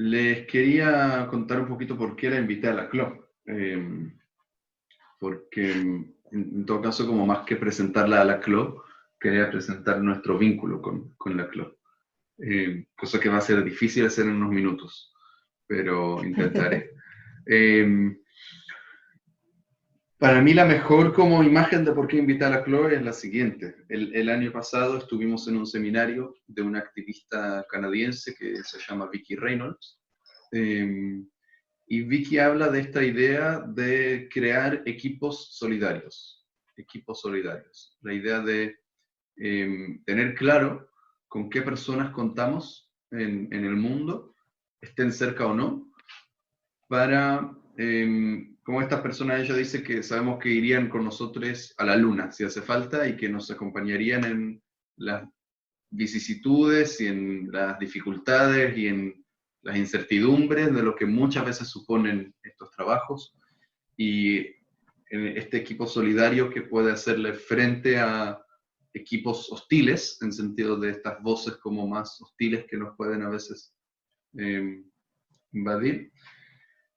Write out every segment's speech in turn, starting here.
Les quería contar un poquito por qué la invité a la CLO. Porque en todo caso, como más que presentarla a la CLO, quería presentar nuestro vínculo con la CLO. Cosa que va a ser difícil hacer en unos minutos, pero intentaré. Para mí la mejor como imagen de por qué invitar a Chloe es la siguiente. El año pasado estuvimos en un seminario de una activista canadiense que se llama Vicki Reynolds. Y Vicki habla de esta idea de crear equipos solidarios. Equipos solidarios. La idea de tener claro con qué personas contamos en el mundo, estén cerca o no, para, como estas personas, ella dice que sabemos que irían con nosotros a la luna si hace falta y que nos acompañarían en las vicisitudes y en las dificultades y en las incertidumbres de lo que muchas veces suponen estos trabajos, y en este equipo solidario que puede hacerle frente a equipos hostiles, en sentido de estas voces como más hostiles que nos pueden a veces invadir.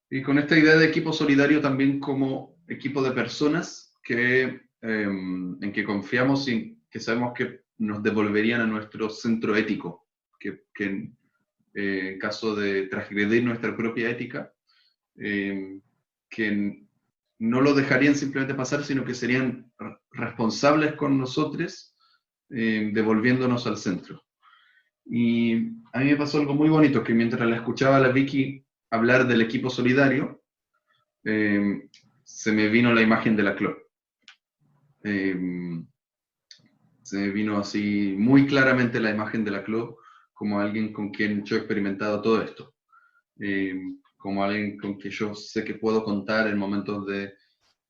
Y con esta idea de equipo solidario también como equipo de personas en que confiamos y que sabemos que nos devolverían a nuestro centro ético, que en caso de transgredir nuestra propia ética, que no lo dejarían simplemente pasar, sino que serían responsables con nosotros, devolviéndonos al centro. Y a mí me pasó algo muy bonito, que mientras la escuchaba a la Vicki hablar del equipo solidario, se me vino la imagen de la CLO. Se me vino así muy claramente la imagen de la CLO como alguien con quien yo he experimentado todo esto. Como alguien con quien yo sé que puedo contar en momentos de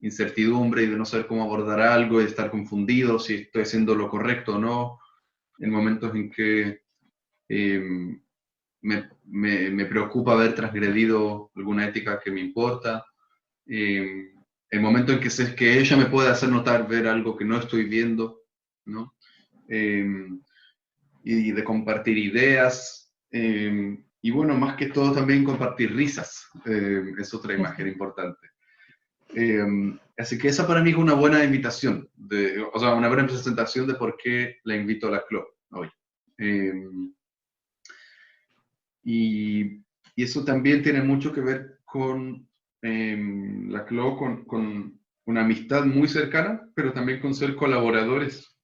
incertidumbre y de no saber cómo abordar algo, y de estar confundido si estoy haciendo lo correcto o no, en momentos en que me preocupa haber transgredido alguna ética que me importa, el momento en que sé que ella me puede hacer notar ver algo que no estoy viendo, ¿no? Y de compartir ideas, y bueno, más que todo también compartir risas, es otra imagen importante. Así que esa para mí es una buena invitación, o sea, una buena presentación de por qué la invito a la CLO hoy. Y eso también tiene mucho que ver con la CLO, con una amistad muy cercana, pero también con ser colaboradores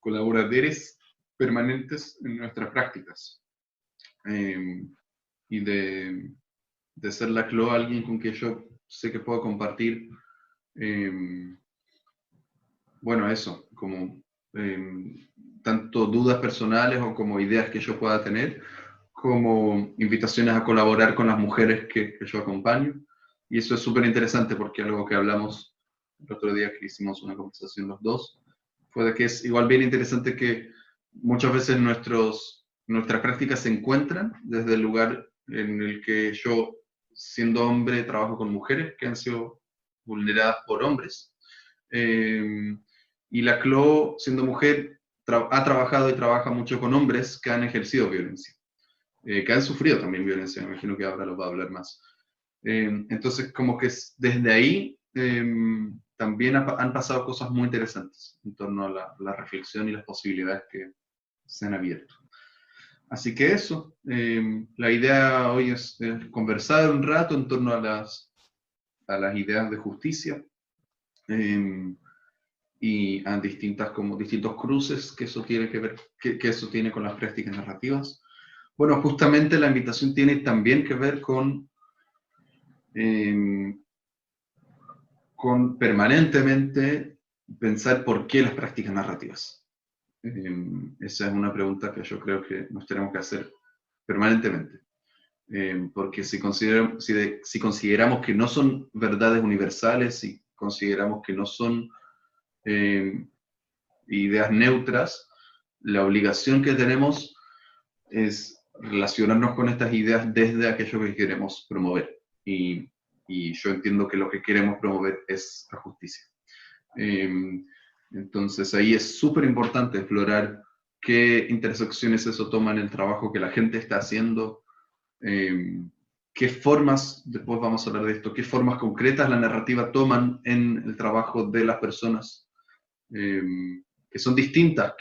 permanentes en nuestras prácticas. Y de ser la CLO alguien con quien yo sé que puedo compartir, bueno, eso, como tanto dudas personales o como ideas que yo pueda tener, como invitaciones a colaborar con las mujeres que yo acompaño. Y eso es súper interesante porque algo que hablamos el otro día que hicimos una conversación los dos, fue de que es igual bien interesante que muchas veces nuestras prácticas se encuentran desde el lugar en el que yo, siendo hombre, trabajo con mujeres que han sido vulneradas por hombres. Y la CLO, siendo mujer, ha trabajado y trabaja mucho con hombres que han ejercido violencia, que han sufrido también violencia, me imagino que ahora lo va a hablar más. Entonces, como que desde ahí también han pasado cosas muy interesantes en torno a la reflexión y las posibilidades que se han abierto. Así que eso, la idea hoy es conversar un rato en torno a las ideas de justicia, y a distintos cruces que eso tiene que ver, que eso tiene con las prácticas narrativas. Bueno, justamente la invitación tiene también que ver con permanentemente pensar por qué las prácticas narrativas. Esa es una pregunta que yo creo que nos tenemos que hacer permanentemente. Porque si consideramos que no son verdades universales, si consideramos que no son ideas neutras, la obligación que tenemos es relacionarnos con estas ideas desde aquello que queremos promover. Y yo entiendo que lo que queremos promover es la justicia. Entonces ahí es súper importante explorar qué intersecciones eso toma en el trabajo que la gente está haciendo, qué qué formas, después vamos a hablar de esto, qué formas concretas la narrativa toman en el trabajo de las personas, eh, que son distintas,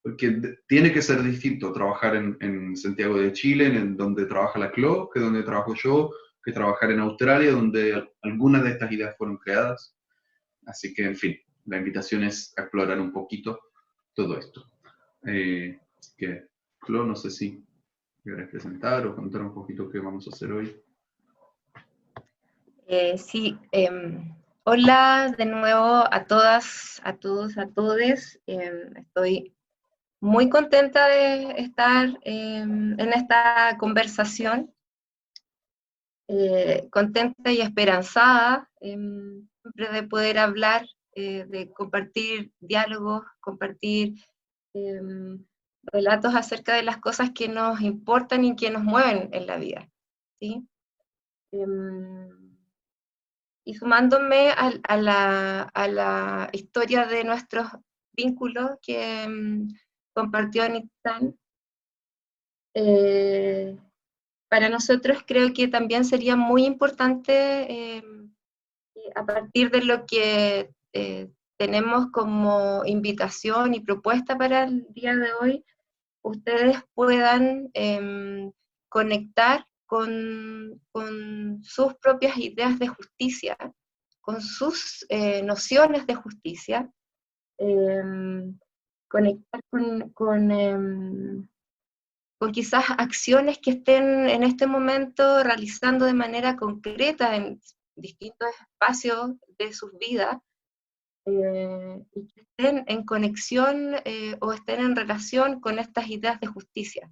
porque tiene que ser distinto trabajar en Santiago de Chile, en donde trabaja la CLO, que donde trabajo yo, que trabajar en Australia, donde algunas de estas ideas fueron creadas. Así que, en fin, la invitación es a explorar un poquito todo esto. Así que, CLO, no sé si quieres presentar o contar un poquito qué vamos a hacer hoy. Sí, hola de nuevo a todas, a todos, a todes. Estoy muy contenta de estar en esta conversación, contenta y esperanzada siempre de poder hablar, de compartir diálogos, compartir relatos acerca de las cosas que nos importan y que nos mueven en la vida, ¿sí? Y sumándome a la historia de nuestros vínculos que compartió Nitzan, para nosotros creo que también sería muy importante, a partir de lo que tenemos como invitación y propuesta para el día de hoy, ustedes puedan conectar con sus propias ideas de justicia, con sus nociones de justicia, conectar con quizás acciones que estén en este momento realizando de manera concreta en distintos espacios de sus vidas, y que estén en conexión o estén en relación con estas ideas de justicia,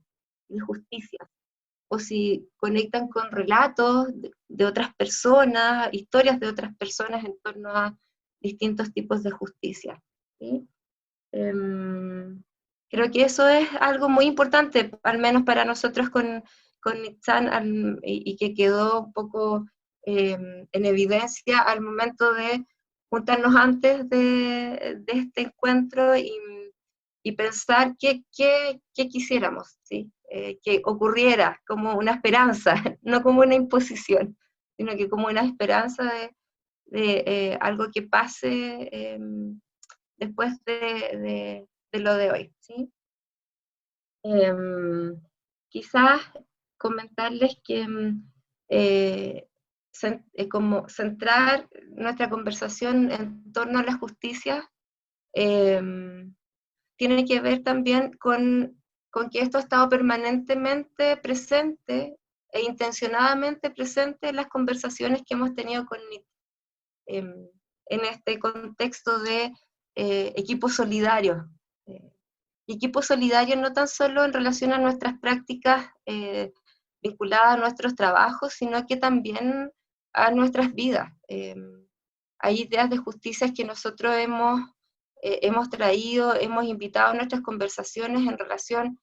o si conectan con relatos de otras personas, historias de otras personas en torno a distintos tipos de justicia, ¿sí? Creo que eso es algo muy importante, al menos para nosotros con Nitzan, y que quedó un poco en evidencia al momento de juntarnos antes de este encuentro y pensar qué quisiéramos, ¿sí? Que ocurriera como una esperanza, no como una imposición, sino que como una esperanza de algo que pase después de lo de hoy, ¿sí? Quizás comentarles que como centrar nuestra conversación en torno a la justicia tiene que ver también con que esto ha estado permanentemente presente e intencionadamente presente en las conversaciones que hemos tenido con NIT, en este contexto de equipos solidarios. Y equipos solidarios no tan solo en relación a nuestras prácticas vinculadas a nuestros trabajos, sino que también a nuestras vidas. Hay ideas de justicia que nosotros hemos traído, hemos invitado a nuestras conversaciones en relación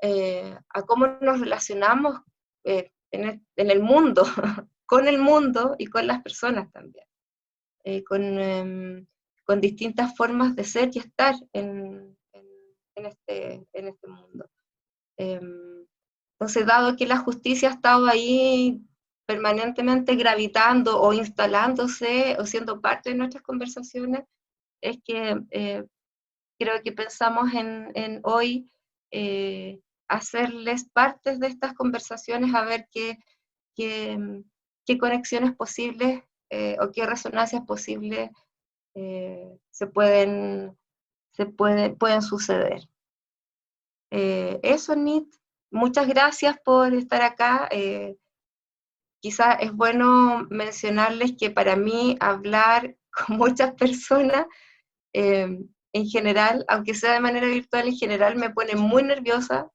a cómo nos relacionamos en el mundo, con el mundo y con las personas también, con distintas formas de ser y estar en este mundo. Entonces, dado que la justicia ha estado ahí permanentemente gravitando o instalándose o siendo parte de nuestras conversaciones, es que creo que pensamos en hoy hacerles partes de estas conversaciones a ver qué conexiones posibles o qué resonancias posibles pueden suceder. Eso, Nit, muchas gracias por estar acá. Quizás es bueno mencionarles que para mí hablar con muchas personas, en general, aunque sea de manera virtual, en general me pone muy nerviosa.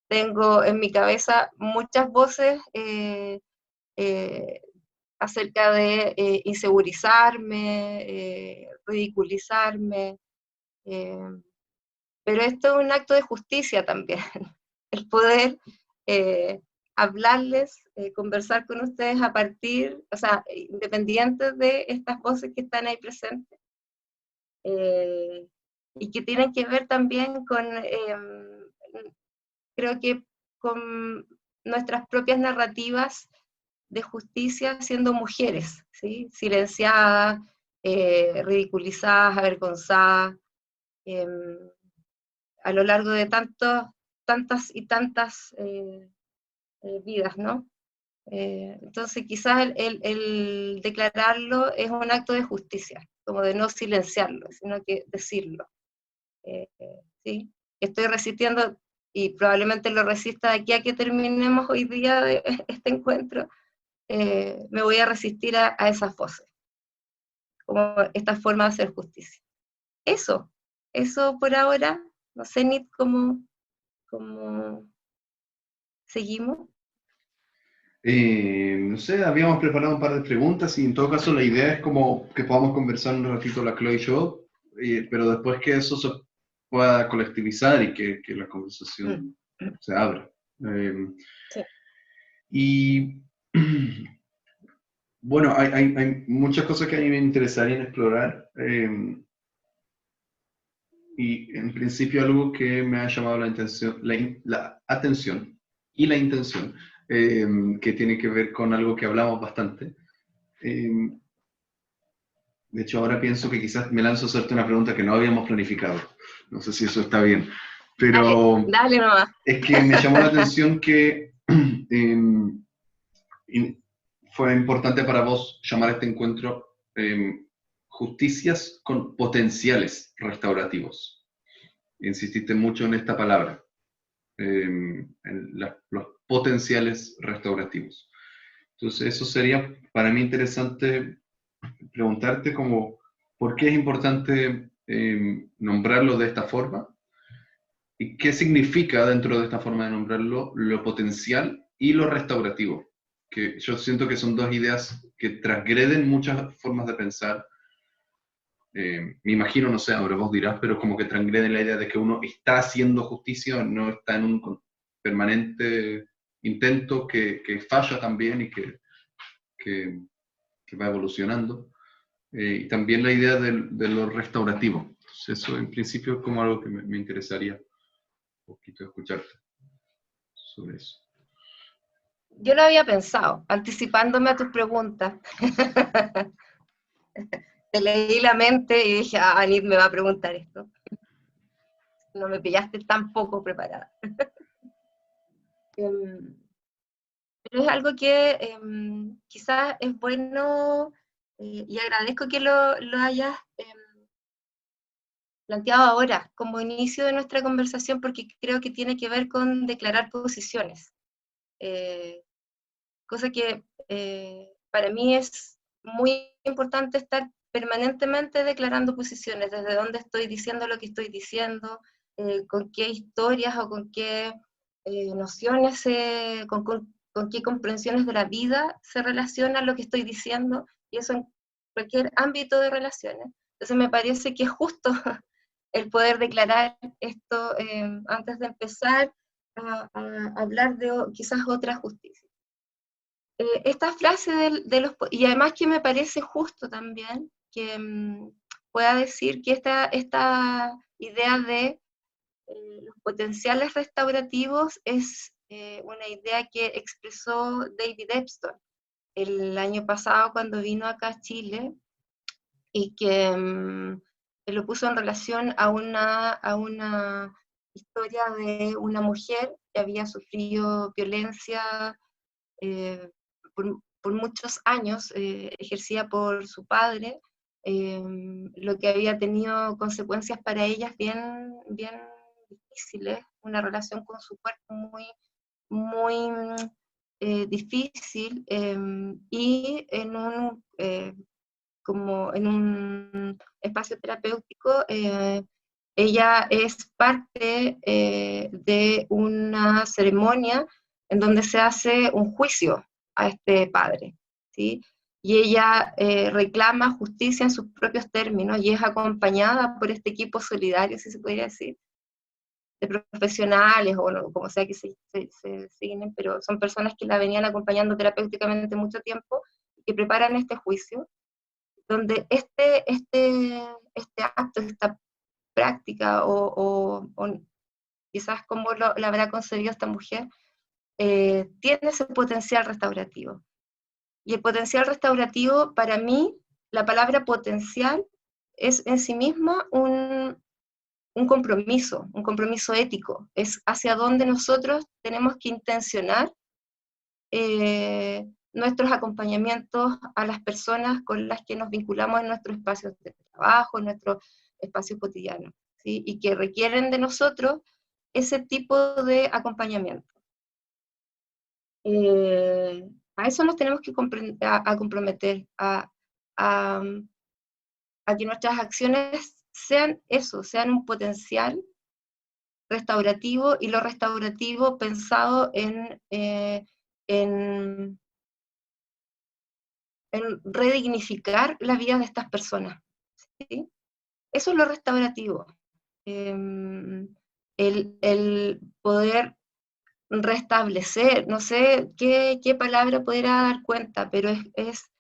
Tengo en mi cabeza muchas voces acerca de insegurizarme, ridiculizarme, pero esto es un acto de justicia también, el poder hablarles, conversar con ustedes a partir, o sea, independientes de estas voces que están ahí presentes, y que tienen que ver también con, creo que con nuestras propias narrativas de justicia siendo mujeres, ¿sí? Silenciadas, ridiculizadas, avergonzadas, a lo largo de tantas y tantas vidas, ¿no? Entonces quizás el declararlo es un acto de justicia, como de no silenciarlo, sino que decirlo. ¿Sí? Estoy resistiendo, y probablemente lo resista de aquí a que terminemos hoy día de este encuentro, me voy a resistir a esas voces, como esta forma de hacer justicia. Eso por ahora, no sé ni cómo seguimos. No sé, habíamos preparado un par de preguntas y en todo caso la idea es como que podamos conversar un ratito la Chloe y yo, pero después que eso se pueda colectivizar y que la conversación se abra. Sí. Y bueno, hay muchas cosas que a mí me interesarían explorar. Y en principio algo que me ha llamado la atención y la intención, que tiene que ver con algo que hablamos bastante. De hecho, ahora pienso que quizás me lanzo a hacerte una pregunta que no habíamos planificado. No sé si eso está bien. Pero Dale nomás. es que me llamó la atención que fue importante para vos llamar a este encuentro justicias con potenciales restaurativos. Insististe mucho en esta palabra, en los potenciales restaurativos. Entonces, eso sería para mí interesante preguntarte como, ¿por qué es importante nombrarlo de esta forma? ¿Y qué significa dentro de esta forma de nombrarlo lo potencial y lo restaurativo? Que yo siento que son dos ideas que transgreden muchas formas de pensar. Me imagino, no sé, ahora vos dirás, pero como que transgreden la idea de que uno está haciendo justicia, no está en un permanente intento que falla también y que va evolucionando. Y también la idea de lo restaurativo. Entonces, eso en principio es como algo que me interesaría un poquito escucharte sobre eso. Yo lo había pensado, anticipándome a tus preguntas. Te leí la mente y dije, Anit me va a preguntar esto. No me pillaste tan poco preparada. Pero es algo que quizás es bueno, y agradezco que lo hayas planteado ahora como inicio de nuestra conversación, porque creo que tiene que ver con declarar posiciones. Cosa que para mí es muy importante estar permanentemente declarando posiciones, desde dónde estoy diciendo lo que estoy diciendo, con qué historias o con qué nociones, con qué comprensiones de la vida se relaciona lo que estoy diciendo, y eso en cualquier ámbito de relaciones. Entonces me parece que es justo el poder declarar esto antes de empezar a hablar de quizás otra justicia. Esta frase y además que me parece justo también que pueda decir que esta idea de los potenciales restaurativos es una idea que expresó David Epstein el año pasado cuando vino acá a Chile, y que lo puso en relación a una historia de una mujer que había sufrido violencia por muchos años, ejercida por su padre, lo que había tenido consecuencias para ellas bien, bien difíciles, una relación con su cuerpo muy, muy difícil, y como en un espacio terapéutico, ella es parte de una ceremonia en donde se hace un juicio a este padre, ¿sí? Y ella reclama justicia en sus propios términos y es acompañada por este equipo solidario, si se podría decir, de profesionales o no, como sea que se siguen, pero son personas que la venían acompañando terapéuticamente mucho tiempo y que preparan este juicio, donde este acto, esta práctica, o quizás como la habrá concebido esta mujer, tiene ese potencial restaurativo. Y el potencial restaurativo, para mí, la palabra potencial es en sí misma un compromiso ético, es hacia donde nosotros tenemos que intencionar nuestros acompañamientos a las personas con las que nos vinculamos en nuestros espacios de trabajo, en nuestros espacios cotidianos, ¿sí? Y que requieren de nosotros ese tipo de acompañamiento. A eso nos tenemos que comprometer, a que nuestras acciones sean eso, sean un potencial restaurativo, y lo restaurativo pensado en redignificar la vida de estas personas, ¿sí? Eso es lo restaurativo. El poder restablecer, no sé qué palabra pudiera dar cuenta, pero es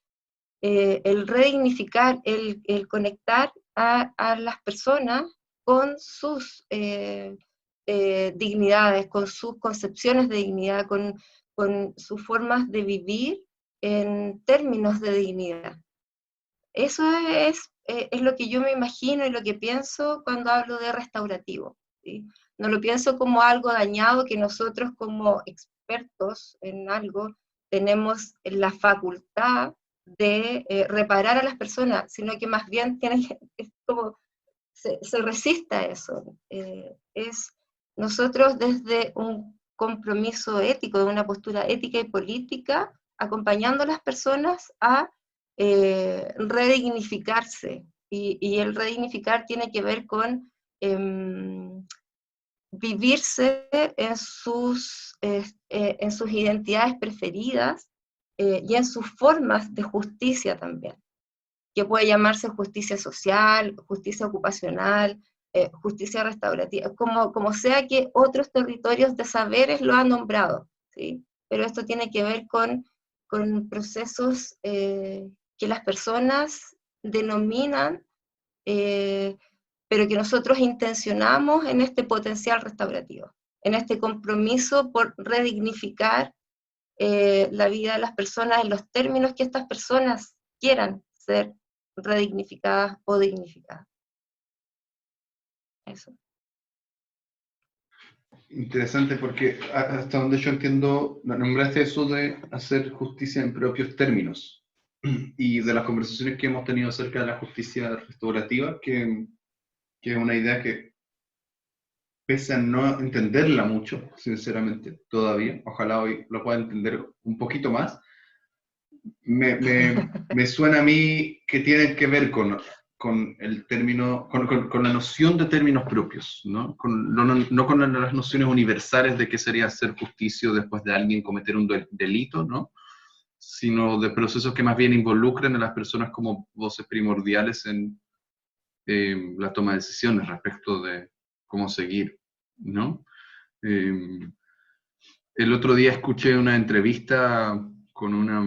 el redignificar, el conectar a las personas con sus dignidades, con sus concepciones de dignidad, con sus formas de vivir en términos de dignidad. Eso es lo que yo me imagino y lo que pienso cuando hablo de restaurativo, ¿sí? No lo pienso como algo dañado que nosotros como expertos en algo tenemos la facultad de reparar a las personas, sino que más bien es como se resiste a eso. Es nosotros desde un compromiso ético, de una postura ética y política, acompañando a las personas a redignificarse. Y el redignificar tiene que ver con vivirse en sus identidades preferidas y en sus formas de justicia también, que puede llamarse justicia social, justicia ocupacional, justicia restaurativa, como sea que otros territorios de saberes lo han nombrado, ¿sí? Pero esto tiene que ver con procesos que las personas denominan, pero que nosotros intencionamos en este potencial restaurativo, en este compromiso por redignificar la vida de las personas en los términos que estas personas quieran ser redignificadas o dignificadas. Eso. Interesante porque hasta donde yo entiendo, nombraste eso de hacer justicia en propios términos. Y de las conversaciones que hemos tenido acerca de la justicia restaurativa, que es una idea que, pese a no entenderla mucho, sinceramente, todavía, ojalá hoy lo pueda entender un poquito más, me suena a mí que tiene que ver con el término, con la noción de términos propios, ¿no? No con las nociones universales de qué sería hacer justicia después de alguien cometer un delito, ¿no? Sino de procesos que más bien involucren a las personas como voces primordiales en la toma de decisiones respecto de cómo seguir, ¿no? El otro día escuché una entrevista con una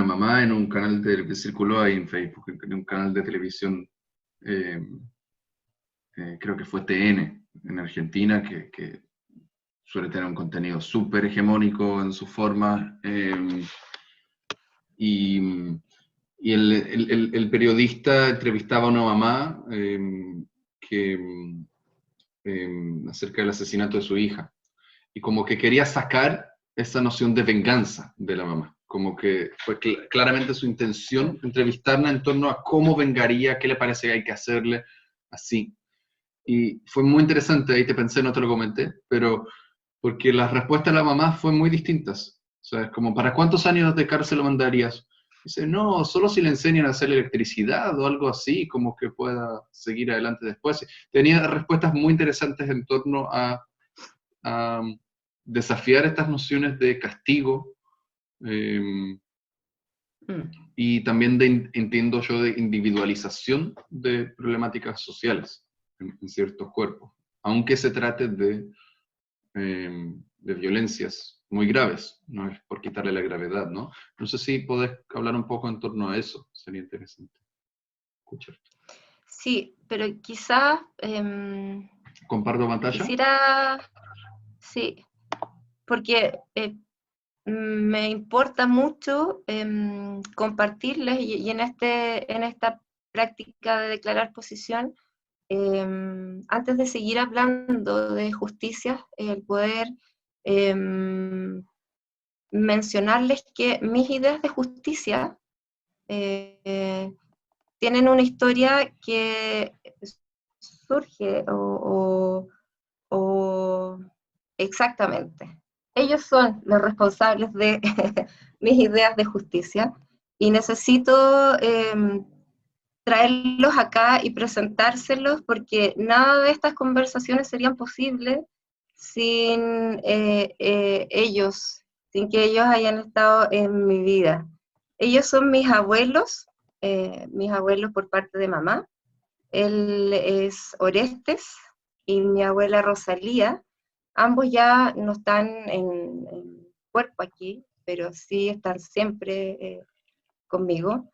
mamá en un canal que circuló ahí en Facebook, en un canal de televisión, creo que fue TN, en Argentina, que suele tener un contenido súper hegemónico en su forma, y el periodista entrevistaba a una mamá acerca del asesinato de su hija, y como que quería sacar esa noción de venganza de la mamá, como que fue claramente su intención entrevistarla en torno a cómo vengaría, qué le parece que hay que hacerle, así. Y fue muy interesante, ahí te pensé, no te lo comenté, pero porque las respuestas de la mamá fueron muy distintas. O sea, es como, ¿para cuántos años de cárcel lo mandarías? Dice, no, solo si le enseñan a hacer electricidad o algo así, como que pueda seguir adelante después. Tenía respuestas muy interesantes en torno a desafiar estas nociones de castigo y también entiendo yo, de individualización de problemáticas sociales en ciertos cuerpos, aunque se trate de violencias muy graves, no es por quitarle la gravedad, ¿no? No sé si podés hablar un poco en torno a eso, sería interesante escucharte. Sí, pero quizás ¿Comparto pantalla? quisiera, sí, porque me importa mucho compartirles, y en esta práctica de declarar posición, antes de seguir hablando de justicia, el poder mencionarles que mis ideas de justicia tienen una historia que surge o exactamente. Ellos son los responsables de mis ideas de justicia y necesito traerlos acá y presentárselos porque nada de estas conversaciones serían posibles sin ellos, sin que ellos hayan estado en mi vida. Ellos son mis abuelos por parte de mamá. Él es Orestes y mi abuela Rosalía. Ambos ya no están en cuerpo aquí, pero sí están siempre conmigo.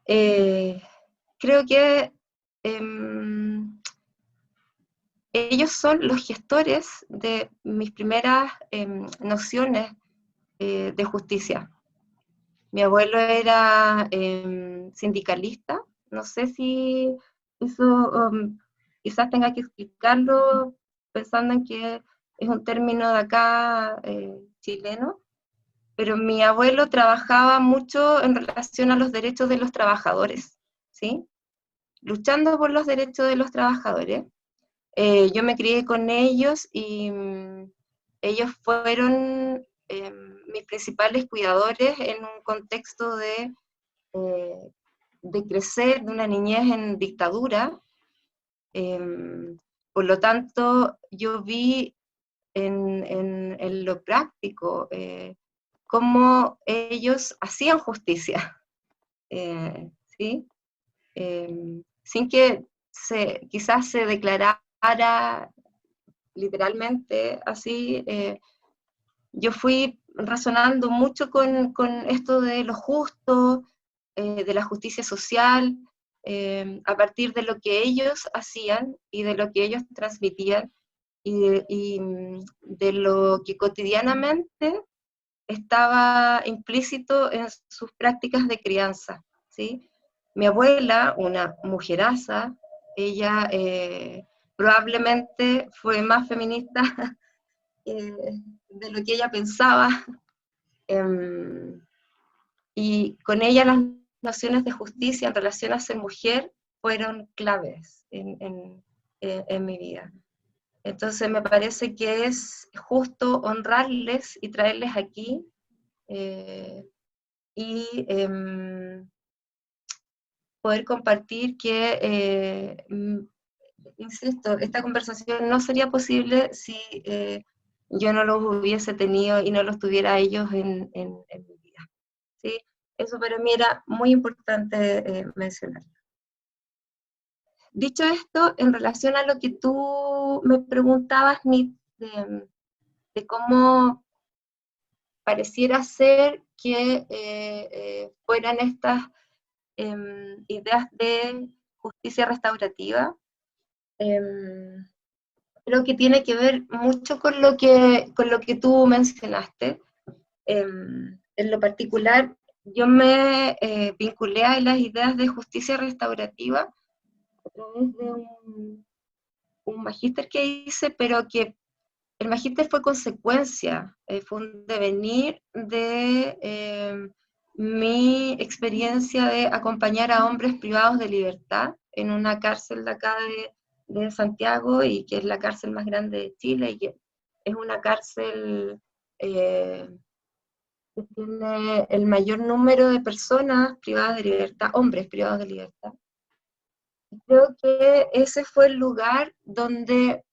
Creo que ellos son los gestores de mis primeras nociones de justicia. Mi abuelo era sindicalista, no sé si eso quizás tenga que explicarlo pensando en que es un término de acá chileno, pero mi abuelo trabajaba mucho en relación a los derechos de los trabajadores, ¿sí? Luchando por los derechos de los trabajadores. Yo me crié con ellos y ellos fueron mis principales cuidadores en un contexto de crecer, de una niñez en dictadura. Por lo tanto, yo vi en lo práctico cómo ellos hacían justicia, ¿sí? Sin que quizás se declarara literalmente así. Yo fui razonando mucho con esto de lo justo, de la justicia social, a partir de lo que ellos hacían y de lo que ellos transmitían y de lo que cotidianamente estaba implícito en sus prácticas de crianza, ¿sí? Mi abuela, una mujeraza, ella probablemente fue más feminista de lo que ella pensaba, y con ella las nociones de justicia en relación a ser mujer fueron claves en mi vida. Entonces me parece que es justo honrarles y traerles aquí y poder compartir que, insisto, esta conversación no sería posible si yo no los hubiese tenido y no los tuviera ellos en mi vida. ¿Sí? Eso para mí era muy importante mencionar. Dicho esto, en relación a lo que tú me preguntabas, Nit, de cómo pareciera ser que fueran estas ideas de justicia restaurativa, creo que tiene que ver mucho con lo que tú mencionaste. En lo particular, yo me vinculé a las ideas de justicia restaurativa a través de un magíster que hice, pero que el magíster fue consecuencia, fue un devenir de mi experiencia de acompañar a hombres privados de libertad en una cárcel de acá de Santiago, y que es la cárcel más grande de Chile, y que es una cárcel que tiene el mayor número de personas privadas de libertad, hombres privados de libertad. Y creo que ese fue el lugar donde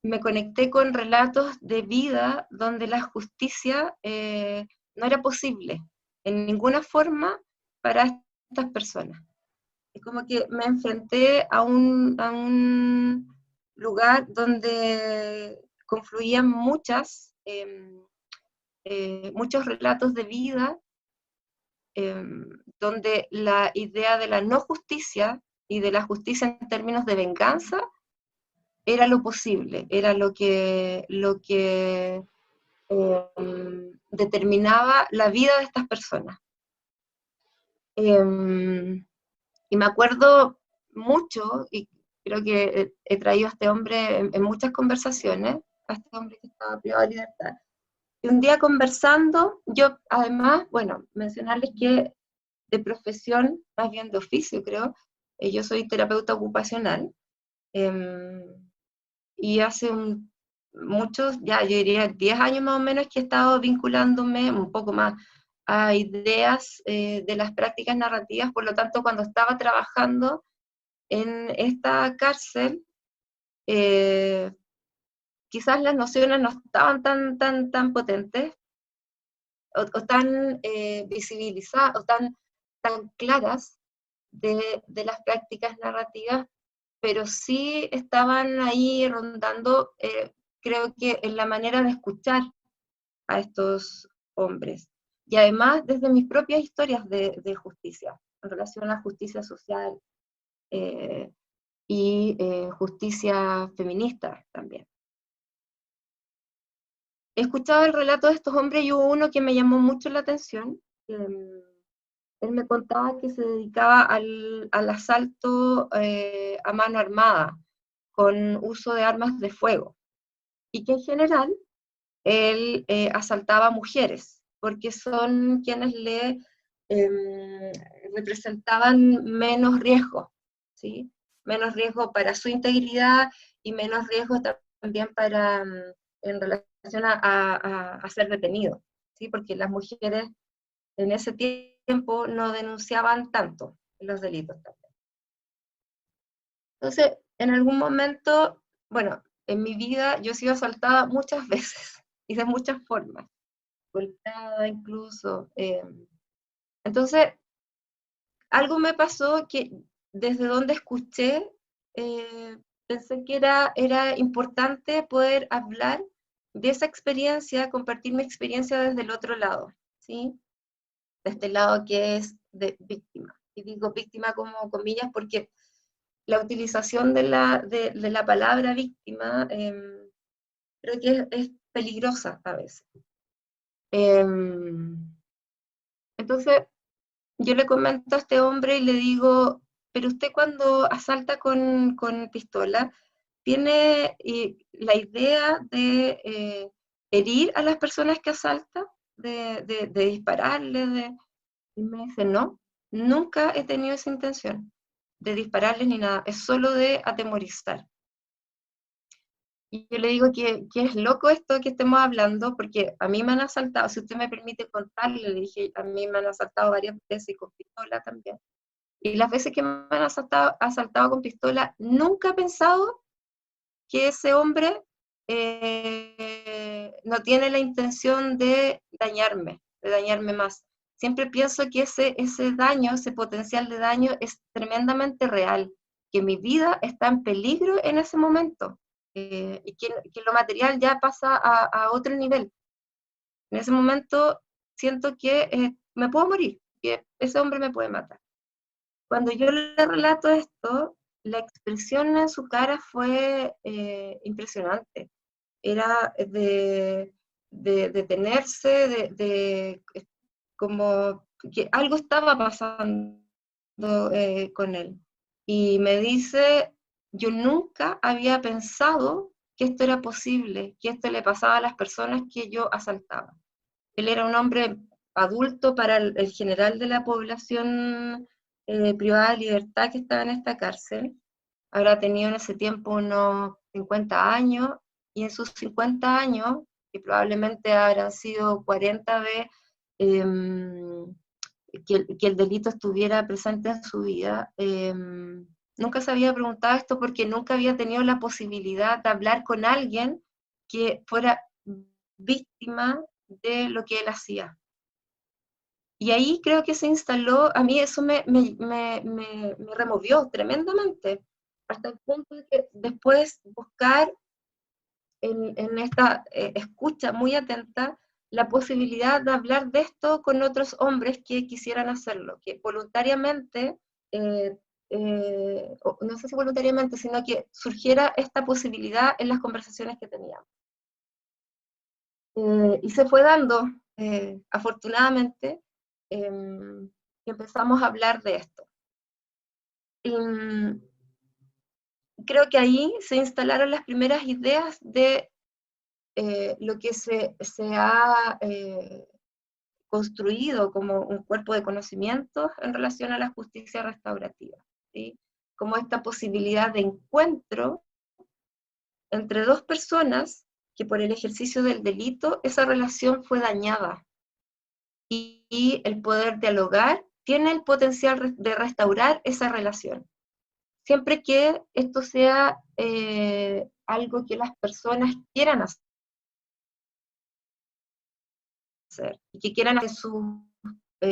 me conecté con relatos de vida donde la justicia no era posible en ninguna forma para estas personas. Es como que me enfrenté a un lugar donde confluían muchos relatos de vida, donde la idea de la no justicia y de la justicia en términos de venganza era lo posible, era lo que determinaba la vida de estas personas. Y me acuerdo mucho, y creo que he traído a este hombre en muchas conversaciones, a este hombre que estaba privado de libertad. Y un día conversando, yo además, bueno, mencionarles que de profesión, más bien de oficio creo, yo soy terapeuta ocupacional, y hace muchos, ya yo diría 10 años más o menos que he estado vinculándome un poco más a ideas de las prácticas narrativas. Por lo tanto, cuando estaba trabajando en esta cárcel, quizás las nociones no estaban tan potentes o tan visibilizadas o tan claras de las prácticas narrativas, pero sí estaban ahí rondando, creo que en la manera de escuchar a estos hombres. Y además desde mis propias historias de justicia, en relación a la justicia social y justicia feminista también. He escuchado el relato de estos hombres y hubo uno que me llamó mucho la atención. Él me contaba que se dedicaba al asalto a mano armada, con uso de armas de fuego, y que en general él asaltaba a mujeres, porque son quienes le representaban menos riesgo, ¿sí? Menos riesgo para su integridad y menos riesgo también para, en relación a ser detenido, ¿sí? Porque las mujeres en ese tiempo no denunciaban tanto los delitos también. Entonces, en algún momento, bueno, en mi vida yo he sido asaltada muchas veces y de muchas formas, golpeada incluso. Entonces, algo me pasó que desde donde escuché, pensé que era importante poder hablar de esa experiencia, compartir mi experiencia desde el otro lado, ¿sí? De este lado que es de víctima. Y digo víctima como comillas porque la utilización de la palabra víctima creo que es peligrosa a veces. Entonces, yo le comento a este hombre y le digo, pero usted cuando asalta con pistola, ¿tiene la idea de herir a las personas que asalta? ¿De dispararles? Y me dice, no, nunca he tenido esa intención de dispararles ni nada, es solo de atemorizar. Y yo le digo que es loco esto que estemos hablando, porque a mí me han asaltado, si usted me permite contarle, le dije, a mí me han asaltado varias veces y con pistola también. Y las veces que me han asaltado con pistola, nunca he pensado que ese hombre no tiene la intención de dañarme más. Siempre pienso que ese daño, ese potencial de daño es tremendamente real, que mi vida está en peligro en ese momento, y que lo material ya pasa a otro nivel. En ese momento siento que me puedo morir, que ese hombre me puede matar. Cuando yo le relato esto, la expresión en su cara fue impresionante. Era de detenerse, como que algo estaba pasando con él. Y me dice, yo nunca había pensado que esto era posible, que esto le pasaba a las personas que yo asaltaba. Él era un hombre adulto para el general de la población privada de libertad que estaba en esta cárcel. Habrá tenido en ese tiempo unos 50 años, y en sus 50 años, que probablemente habrán sido 40 de que el delito estuviera presente en su vida, nunca se había preguntado esto porque nunca había tenido la posibilidad de hablar con alguien que fuera víctima de lo que él hacía. Y ahí creo que se instaló, a mí eso me removió tremendamente, hasta el punto de que después buscar en esta escucha muy atenta la posibilidad de hablar de esto con otros hombres que quisieran hacerlo, que voluntariamente no sé si voluntariamente, sino que surgiera esta posibilidad en las conversaciones que teníamos. Y se fue dando, afortunadamente, y empezamos a hablar de esto. Y creo que ahí se instalaron las primeras ideas de lo que se ha construido como un cuerpo de conocimientos en relación a la justicia restaurativa, ¿sí? Como esta posibilidad de encuentro entre dos personas que por el ejercicio del delito esa relación fue dañada, y el poder dialogar tiene el potencial de restaurar esa relación, siempre que esto sea algo que las personas quieran hacer, y que quieran hacer sus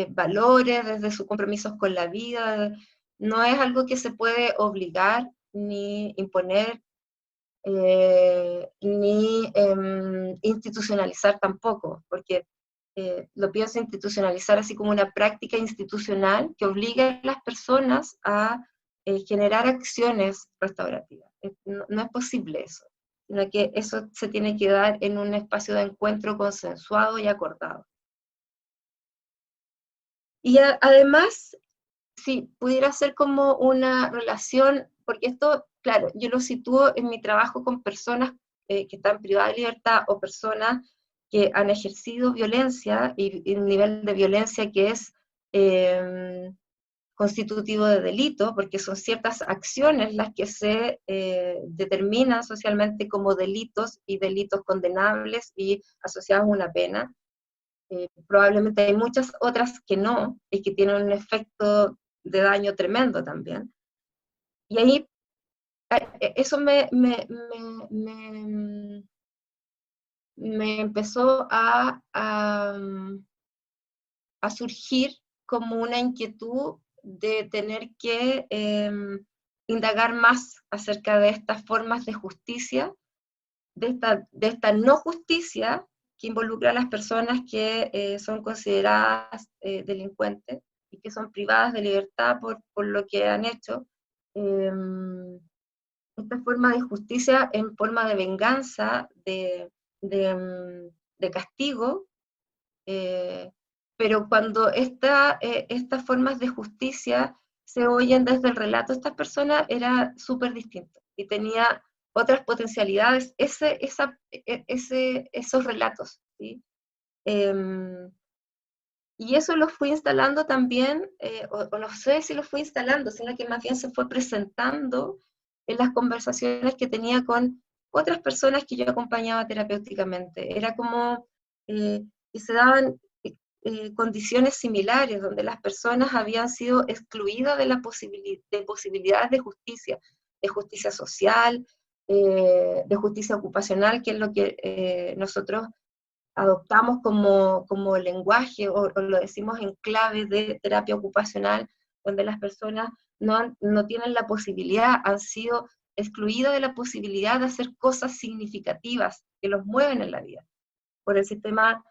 valores, desde sus compromisos con la vida. No es algo que se puede obligar, ni imponer, ni institucionalizar tampoco, porque lo pienso institucionalizar así como una práctica institucional que obligue a las personas a generar acciones restaurativas. No, no es posible eso, sino que eso se tiene que dar en un espacio de encuentro consensuado y acordado. Y además, si pudiera ser como una relación, porque esto, claro, yo lo sitúo en mi trabajo con personas que están privadas de libertad, o personas que han ejercido violencia, y un nivel de violencia que es constitutivo de delito, porque son ciertas acciones las que se determinan socialmente como delitos, y delitos condenables y asociados a una pena. Probablemente hay muchas otras que no, y que tienen un efecto de daño tremendo también. Y ahí eso me empezó a surgir como una inquietud de tener que indagar más acerca de estas formas de justicia, de esta no justicia que involucra a las personas que son consideradas delincuentes, y que son privadas de libertad por lo que han hecho. Esta forma de justicia en forma de venganza, de castigo, pero cuando estas formas de justicia se oyen desde el relato de estas personas, era súper distinto, y tenía otras potencialidades esos relatos, ¿sí? Y eso lo fui instalando también, o no sé si lo fui instalando, sino que más bien se fue presentando en las conversaciones que tenía con otras personas que yo acompañaba terapéuticamente. Era como que se daban condiciones similares, donde las personas habían sido excluidas de posibilidades de justicia social, de justicia ocupacional, que es lo que nosotros adoptamos como lenguaje, o lo decimos en clave de terapia ocupacional, donde las personas no tienen la posibilidad, han sido excluidas de la posibilidad de hacer cosas significativas que los mueven en la vida, por el sistema,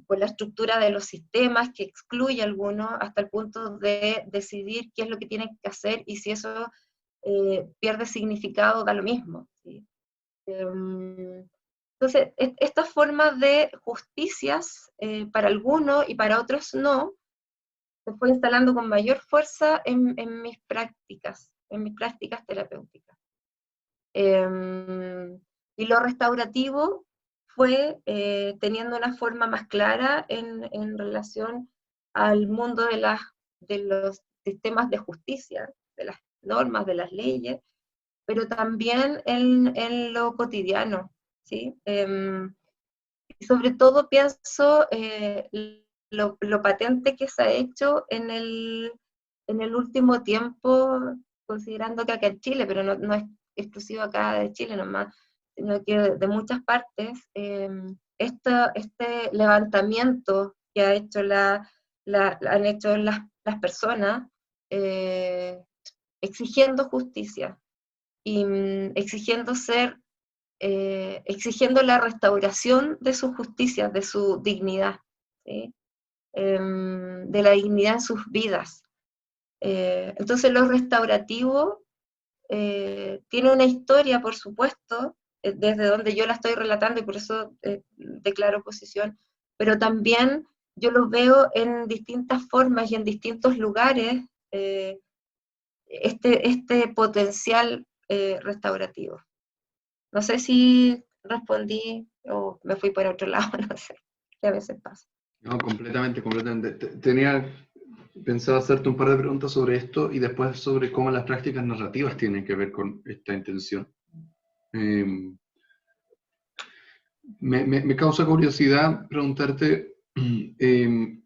por la estructura de los sistemas que excluye a algunos, hasta el punto de decidir qué es lo que tienen que hacer, y si eso pierde significado, da lo mismo, ¿sí? Entonces, estas formas de justicias, para algunos y para otros no, se fue instalando con mayor fuerza en mis prácticas terapéuticas. Y lo restaurativo fue teniendo una forma más clara en relación al mundo de los sistemas de justicia, de las normas, de las leyes, pero también en lo cotidiano, ¿sí? Y sobre todo pienso lo patente que se ha hecho en el último tiempo, considerando que acá en Chile, pero no es exclusivo acá de Chile nomás, sino que de muchas partes, este levantamiento que han hecho las personas, exigiendo justicia, y exigiendo la restauración de su justicia, de su dignidad, ¿sí? De la dignidad en sus vidas. Entonces lo restaurativo tiene una historia, por supuesto, desde donde yo la estoy relatando y por eso declaro posición, pero también yo lo veo en distintas formas y en distintos lugares, este potencial restaurativo. No sé si respondí o me fui por otro lado, no sé, que a veces pasa. No, completamente, completamente. Tenía pensado hacerte un par de preguntas sobre esto y después sobre cómo las prácticas narrativas tienen que ver con esta intención. Me causa curiosidad preguntarte en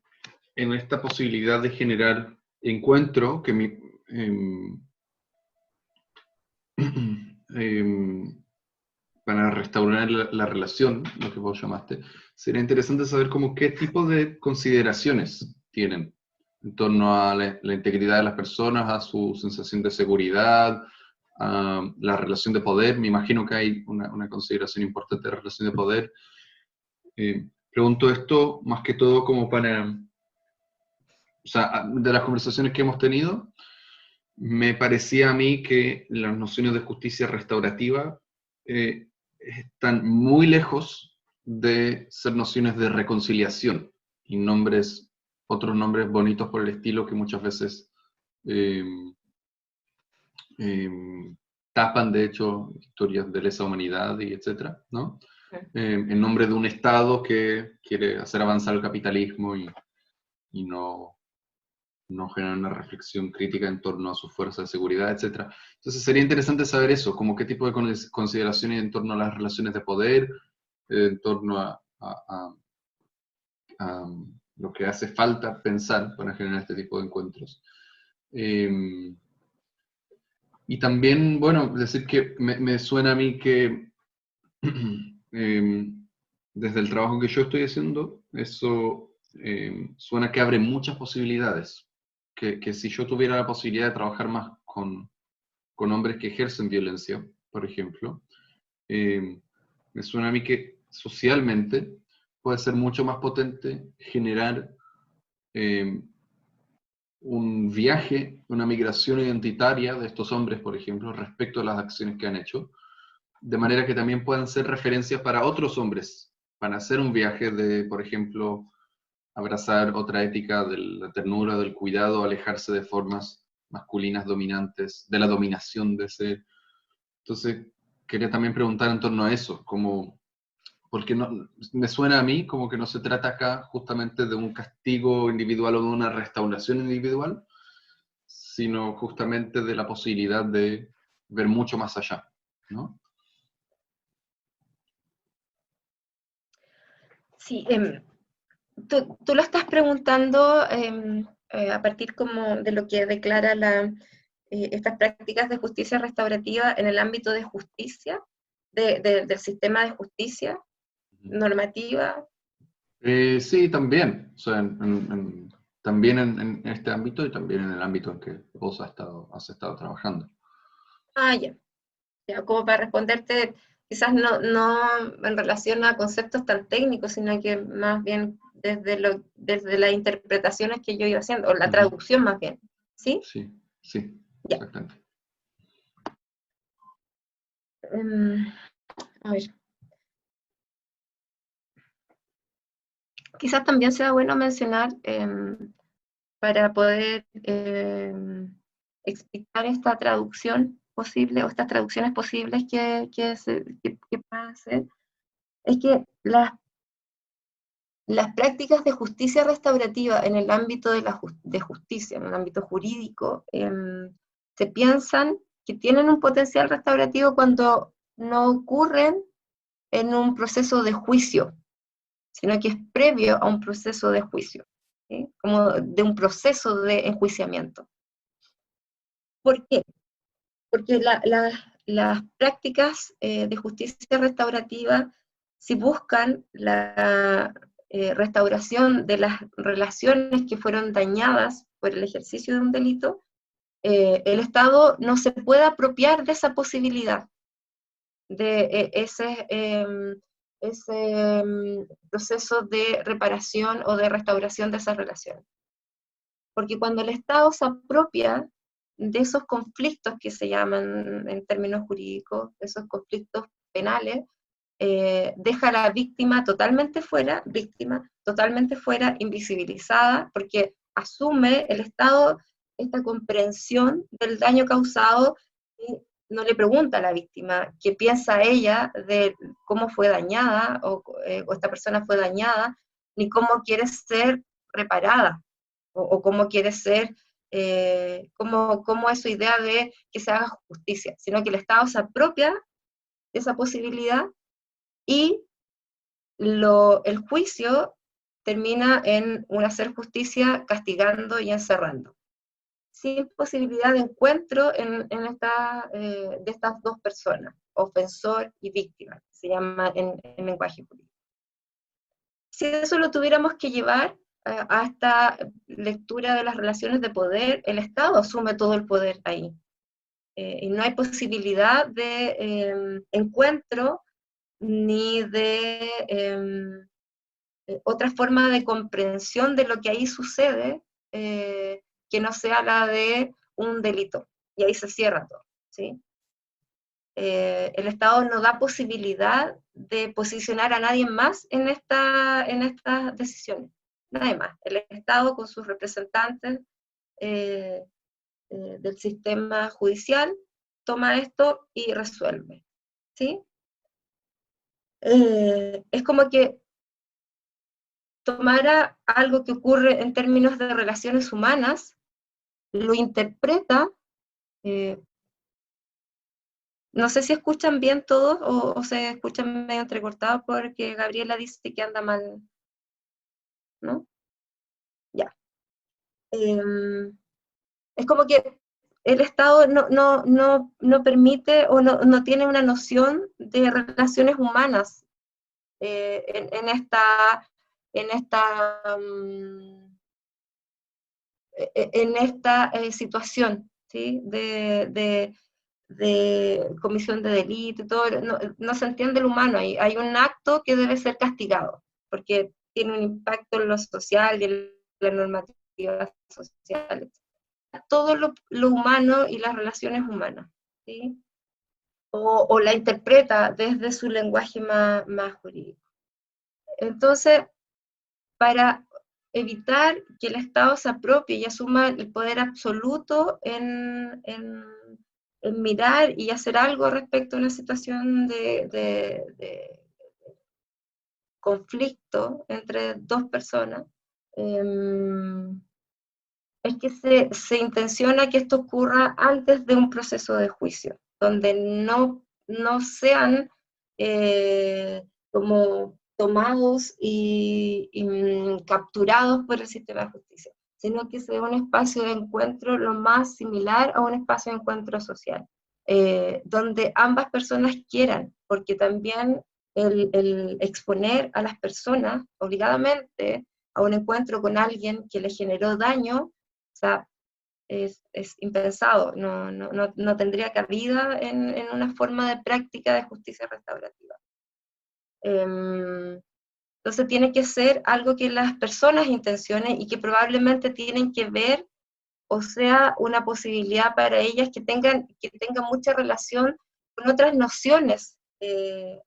esta posibilidad de generar encuentro que para restaurar la relación, lo que vos llamaste, sería interesante saber como qué tipo de consideraciones tienen en torno a la integridad de las personas, a su sensación de seguridad, a la relación de poder. Me imagino que hay una consideración importante de la relación de poder. Pregunto esto más que todo como para, o sea, de las conversaciones que hemos tenido, me parecía a mí que las nociones de justicia restaurativa están muy lejos de ser nociones de reconciliación y otros nombres bonitos por el estilo que muchas veces eh, eh, tapan, de hecho, historias de lesa humanidad y etcétera, ¿no? En nombre de un Estado que quiere hacer avanzar el capitalismo y no generar una reflexión crítica en torno a sus fuerzas de seguridad, etc. Entonces sería interesante saber eso, como qué tipo de consideraciones en torno a las relaciones de poder, en torno a lo que hace falta pensar para generar este tipo de encuentros. Y también, bueno, decir que me suena a mí que desde el trabajo que yo estoy haciendo, eso suena que abre muchas posibilidades. Que si yo tuviera la posibilidad de trabajar más con hombres que ejercen violencia, por ejemplo, me suena a mí que socialmente puede ser mucho más potente generar un viaje, una migración identitaria de estos hombres, por ejemplo, respecto a las acciones que han hecho, de manera que también puedan ser referencias para otros hombres, para hacer un viaje de, por ejemplo, abrazar otra ética de la ternura, del cuidado, alejarse de formas masculinas dominantes, de la dominación de ese. Entonces, quería también preguntar en torno a eso, como, porque no, me suena a mí como que no se trata acá justamente de un castigo individual o de una restauración individual, sino justamente de la posibilidad de ver mucho más allá, ¿no? Sí, tú lo estás preguntando a partir como de lo que declara estas prácticas de justicia restaurativa en el ámbito de justicia, del sistema de justicia normativa. Sí, también. O sea, también en este ámbito y también en el ámbito en que vos has estado trabajando. Ah, ya. Ya, como para responderte, quizás no en relación a conceptos tan técnicos, sino que más bien desde las interpretaciones que yo iba haciendo, o la traducción más bien. ¿Sí? Sí, sí, Ya. exactamente. A ver. Quizás también sea bueno mencionar, para poder explicar esta traducción posible, o estas traducciones posibles que puedan hacer, es que las prácticas de justicia restaurativa en el ámbito de justicia, en el ámbito jurídico, se piensan que tienen un potencial restaurativo cuando no ocurren en un proceso de juicio, sino que es previo a un proceso de juicio, ¿sí? Como de un proceso de enjuiciamiento. ¿Por qué? Porque las prácticas de justicia restaurativa, si buscan la restauración de las relaciones que fueron dañadas por el ejercicio de un delito, el Estado no se puede apropiar de esa posibilidad, de ese proceso de reparación o de restauración de esas relaciones. Porque cuando el Estado se apropia de esos conflictos que se llaman en términos jurídicos, esos conflictos penales, deja a la víctima, totalmente fuera, invisibilizada, porque asume el Estado esta comprensión del daño causado y no le pregunta a la víctima qué piensa ella de cómo fue dañada o esta persona fue dañada, ni cómo quiere ser reparada o cómo quiere ser, cómo es su idea de que se haga justicia, sino que el Estado se apropia de esa posibilidad y el juicio termina en un hacer justicia castigando y encerrando, sin posibilidad de encuentro de estas dos personas, ofensor y víctima, se llama en lenguaje jurídico. Si eso lo tuviéramos que llevar a esta lectura de las relaciones de poder, el Estado asume todo el poder ahí. Y no hay posibilidad de encuentro ni de otra forma de comprensión de lo que ahí sucede que no sea la de un delito. Y ahí se cierra todo, ¿sí? El Estado no da posibilidad de posicionar a nadie más en estas decisiones. Nadie más. El Estado con sus representantes del sistema judicial toma esto y resuelve, ¿sí? Es como que tomara algo que ocurre en términos de relaciones humanas, lo interpreta, no sé si escuchan bien todos o se escuchan medio entrecortados porque Gabriela dice que anda mal, ¿no? Ya. Es como que el Estado no permite o no tiene una noción de relaciones humanas en esta situación, ¿sí? De comisión de delito, todo, no se entiende el humano, hay un acto que debe ser castigado, porque tiene un impacto en lo social y en la normativa social, todo lo humano y las relaciones humanas, ¿sí? O la interpreta desde su lenguaje más jurídico. Entonces, para evitar que el Estado se apropie y asuma el poder absoluto en mirar y hacer algo respecto a una situación de conflicto entre dos personas, es que se intenciona que esto ocurra antes de un proceso de juicio, donde no sean como tomados y capturados por el sistema de justicia, sino que sea un espacio de encuentro lo más similar a un espacio de encuentro social, donde ambas personas quieran, porque también el exponer a las personas obligadamente a un encuentro con alguien que le generó daño, o sea, es impensado, no tendría cabida en una forma de práctica de justicia restaurativa. Entonces tiene que ser algo que las personas intencionen y que probablemente tienen que ver, o sea, una posibilidad para ellas que tengan mucha relación con otras nociones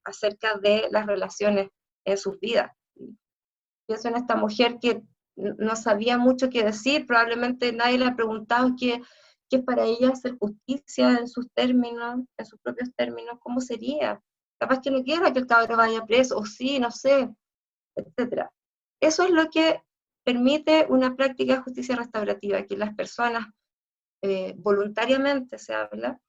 acerca de las relaciones en sus vidas. Pienso en esta mujer que no sabía mucho qué decir, probablemente nadie le ha preguntado qué es para ella hacer justicia en sus términos, en sus propios términos, cómo sería. Capaz que no quiera que el cabro vaya preso, o sí, no sé, etc. Eso es lo que permite una práctica de justicia restaurativa, que las personas voluntariamente, se habla,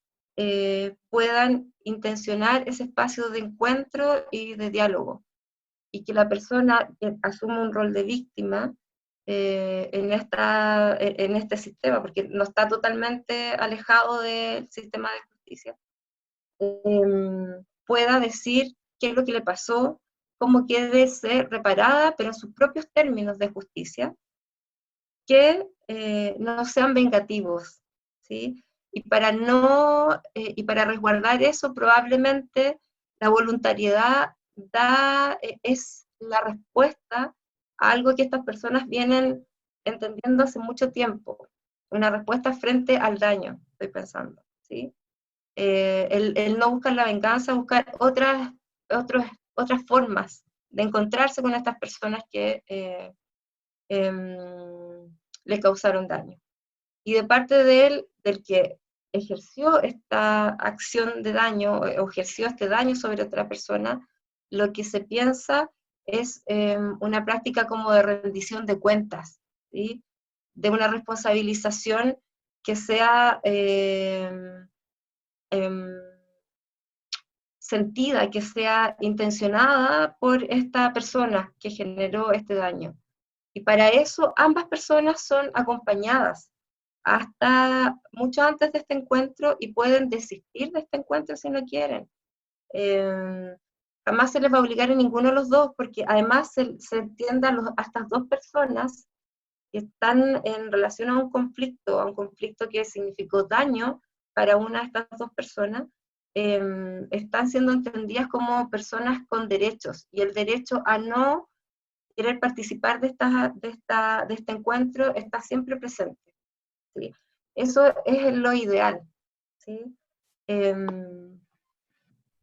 puedan intencionar ese espacio de encuentro y de diálogo, y que la persona asuma un rol de víctima en este sistema, porque no está totalmente alejado del sistema de justicia, pueda decir qué es lo que le pasó, cómo quiere ser reparada, pero en sus propios términos de justicia, que no sean vengativos, ¿sí? Y para resguardar eso, probablemente la voluntariedad es la respuesta a algo que estas personas vienen entendiendo hace mucho tiempo, una respuesta frente al daño, estoy pensando, ¿sí? El no buscar la venganza, buscar otras formas de encontrarse con estas personas que le causaron daño. Y de parte de él, del que ejerció esta acción de daño, o ejerció este daño sobre otra persona, lo que se piensa es una práctica como de rendición de cuentas, ¿sí? De una responsabilización que sea sentida, que sea intencionada por esta persona que generó este daño. Y para eso ambas personas son acompañadas hasta mucho antes de este encuentro y pueden desistir de este encuentro si no quieren. Jamás se les va a obligar a ninguno de los dos, porque además se entiende a estas dos personas que están en relación a un conflicto que significó daño para una de estas dos personas, están siendo entendidas como personas con derechos, y el derecho a no querer participar de este encuentro está siempre presente, ¿sí? Eso es lo ideal, ¿sí?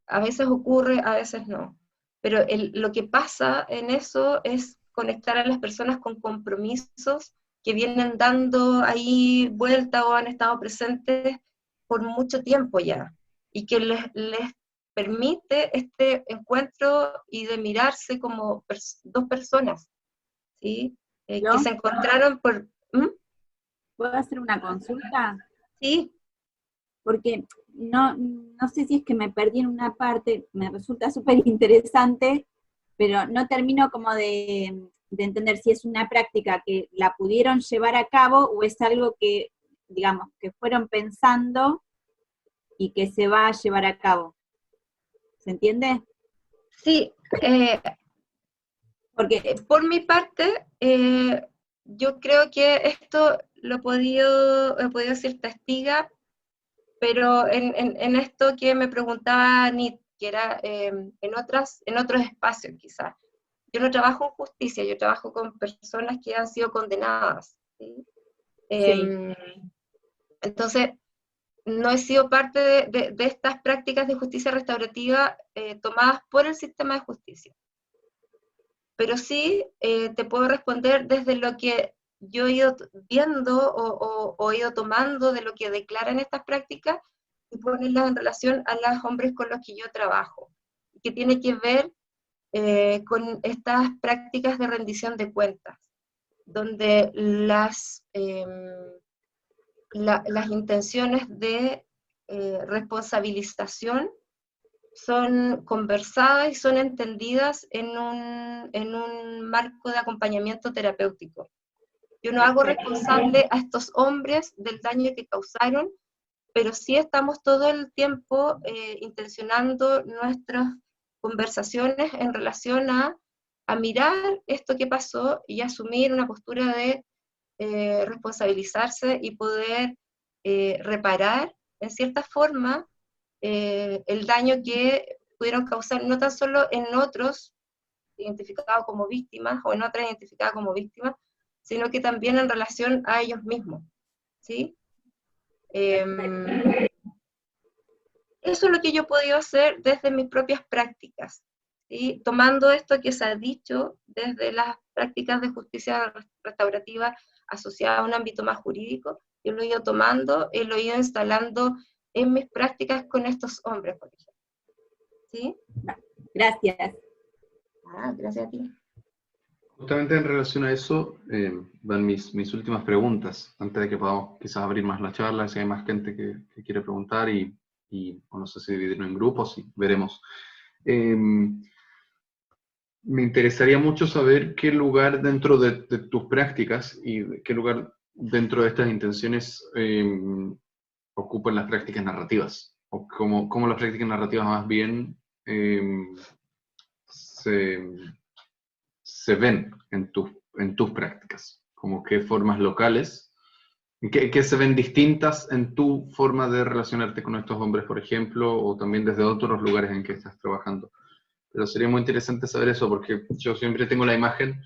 A veces ocurre, a veces no. Pero lo que pasa en eso es conectar a las personas con compromisos que vienen dando ahí vuelta o han estado presentes por mucho tiempo ya, y que les permite este encuentro y de mirarse como dos personas, ¿sí? Que ¿Yo se encontraron por... ¿Mm? puedo hacer una consulta? Sí, Porque no sé si es que me perdí en una parte, me resulta súper interesante, pero no termino como de entender si es una práctica que la pudieron llevar a cabo o es algo que, digamos, que fueron pensando y que se va a llevar a cabo. ¿Se entiende? sí. Porque Por mi parte, yo creo que esto he podido ser testiga, pero en esto que me preguntaba Nit, que era en otros espacios quizás. Yo no trabajo en justicia, yo trabajo con personas que han sido condenadas, ¿sí? sí, Entonces, no he sido parte de estas prácticas de justicia restaurativa tomadas por el sistema de justicia. Pero sí te puedo responder desde lo que yo he ido viendo o he ido tomando de lo que declaran estas prácticas y ponerlas en relación a los hombres con los que yo trabajo, que tiene que ver con estas prácticas de rendición de cuentas, donde las intenciones de responsabilización son conversadas y son entendidas en un marco de acompañamiento terapéutico. Yo no hago responsable a estos hombres del daño que causaron, pero sí estamos todo el tiempo intencionando nuestras conversaciones en relación a mirar esto que pasó y asumir una postura de responsabilizarse y poder reparar en cierta forma el daño que pudieron causar no tan solo en otros identificados como víctimas o en otras identificadas como víctimas, sino que también en relación a ellos mismos, ¿sí? Eso es lo que yo he podido hacer desde mis propias prácticas, ¿sí? Tomando esto que se ha dicho desde las prácticas de justicia restaurativa asociadas a un ámbito más jurídico, yo lo he ido tomando y lo he ido instalando en mis prácticas con estos hombres, por ejemplo. ¿Sí? gracias. Gracias a ti. Justamente en relación a eso van mis últimas preguntas, antes de que podamos quizás abrir más la charla, si hay más gente que quiere preguntar o no sé si dividirlo en grupos y veremos. Me interesaría mucho saber qué lugar dentro de tus prácticas y qué lugar dentro de estas intenciones ocupan las prácticas narrativas, o cómo las prácticas narrativas más bien se ven en tus prácticas, como qué formas locales, qué se ven distintas en tu forma de relacionarte con estos hombres, por ejemplo, o también desde otros lugares en que estás trabajando. Pero sería muy interesante saber eso, porque yo siempre tengo la imagen,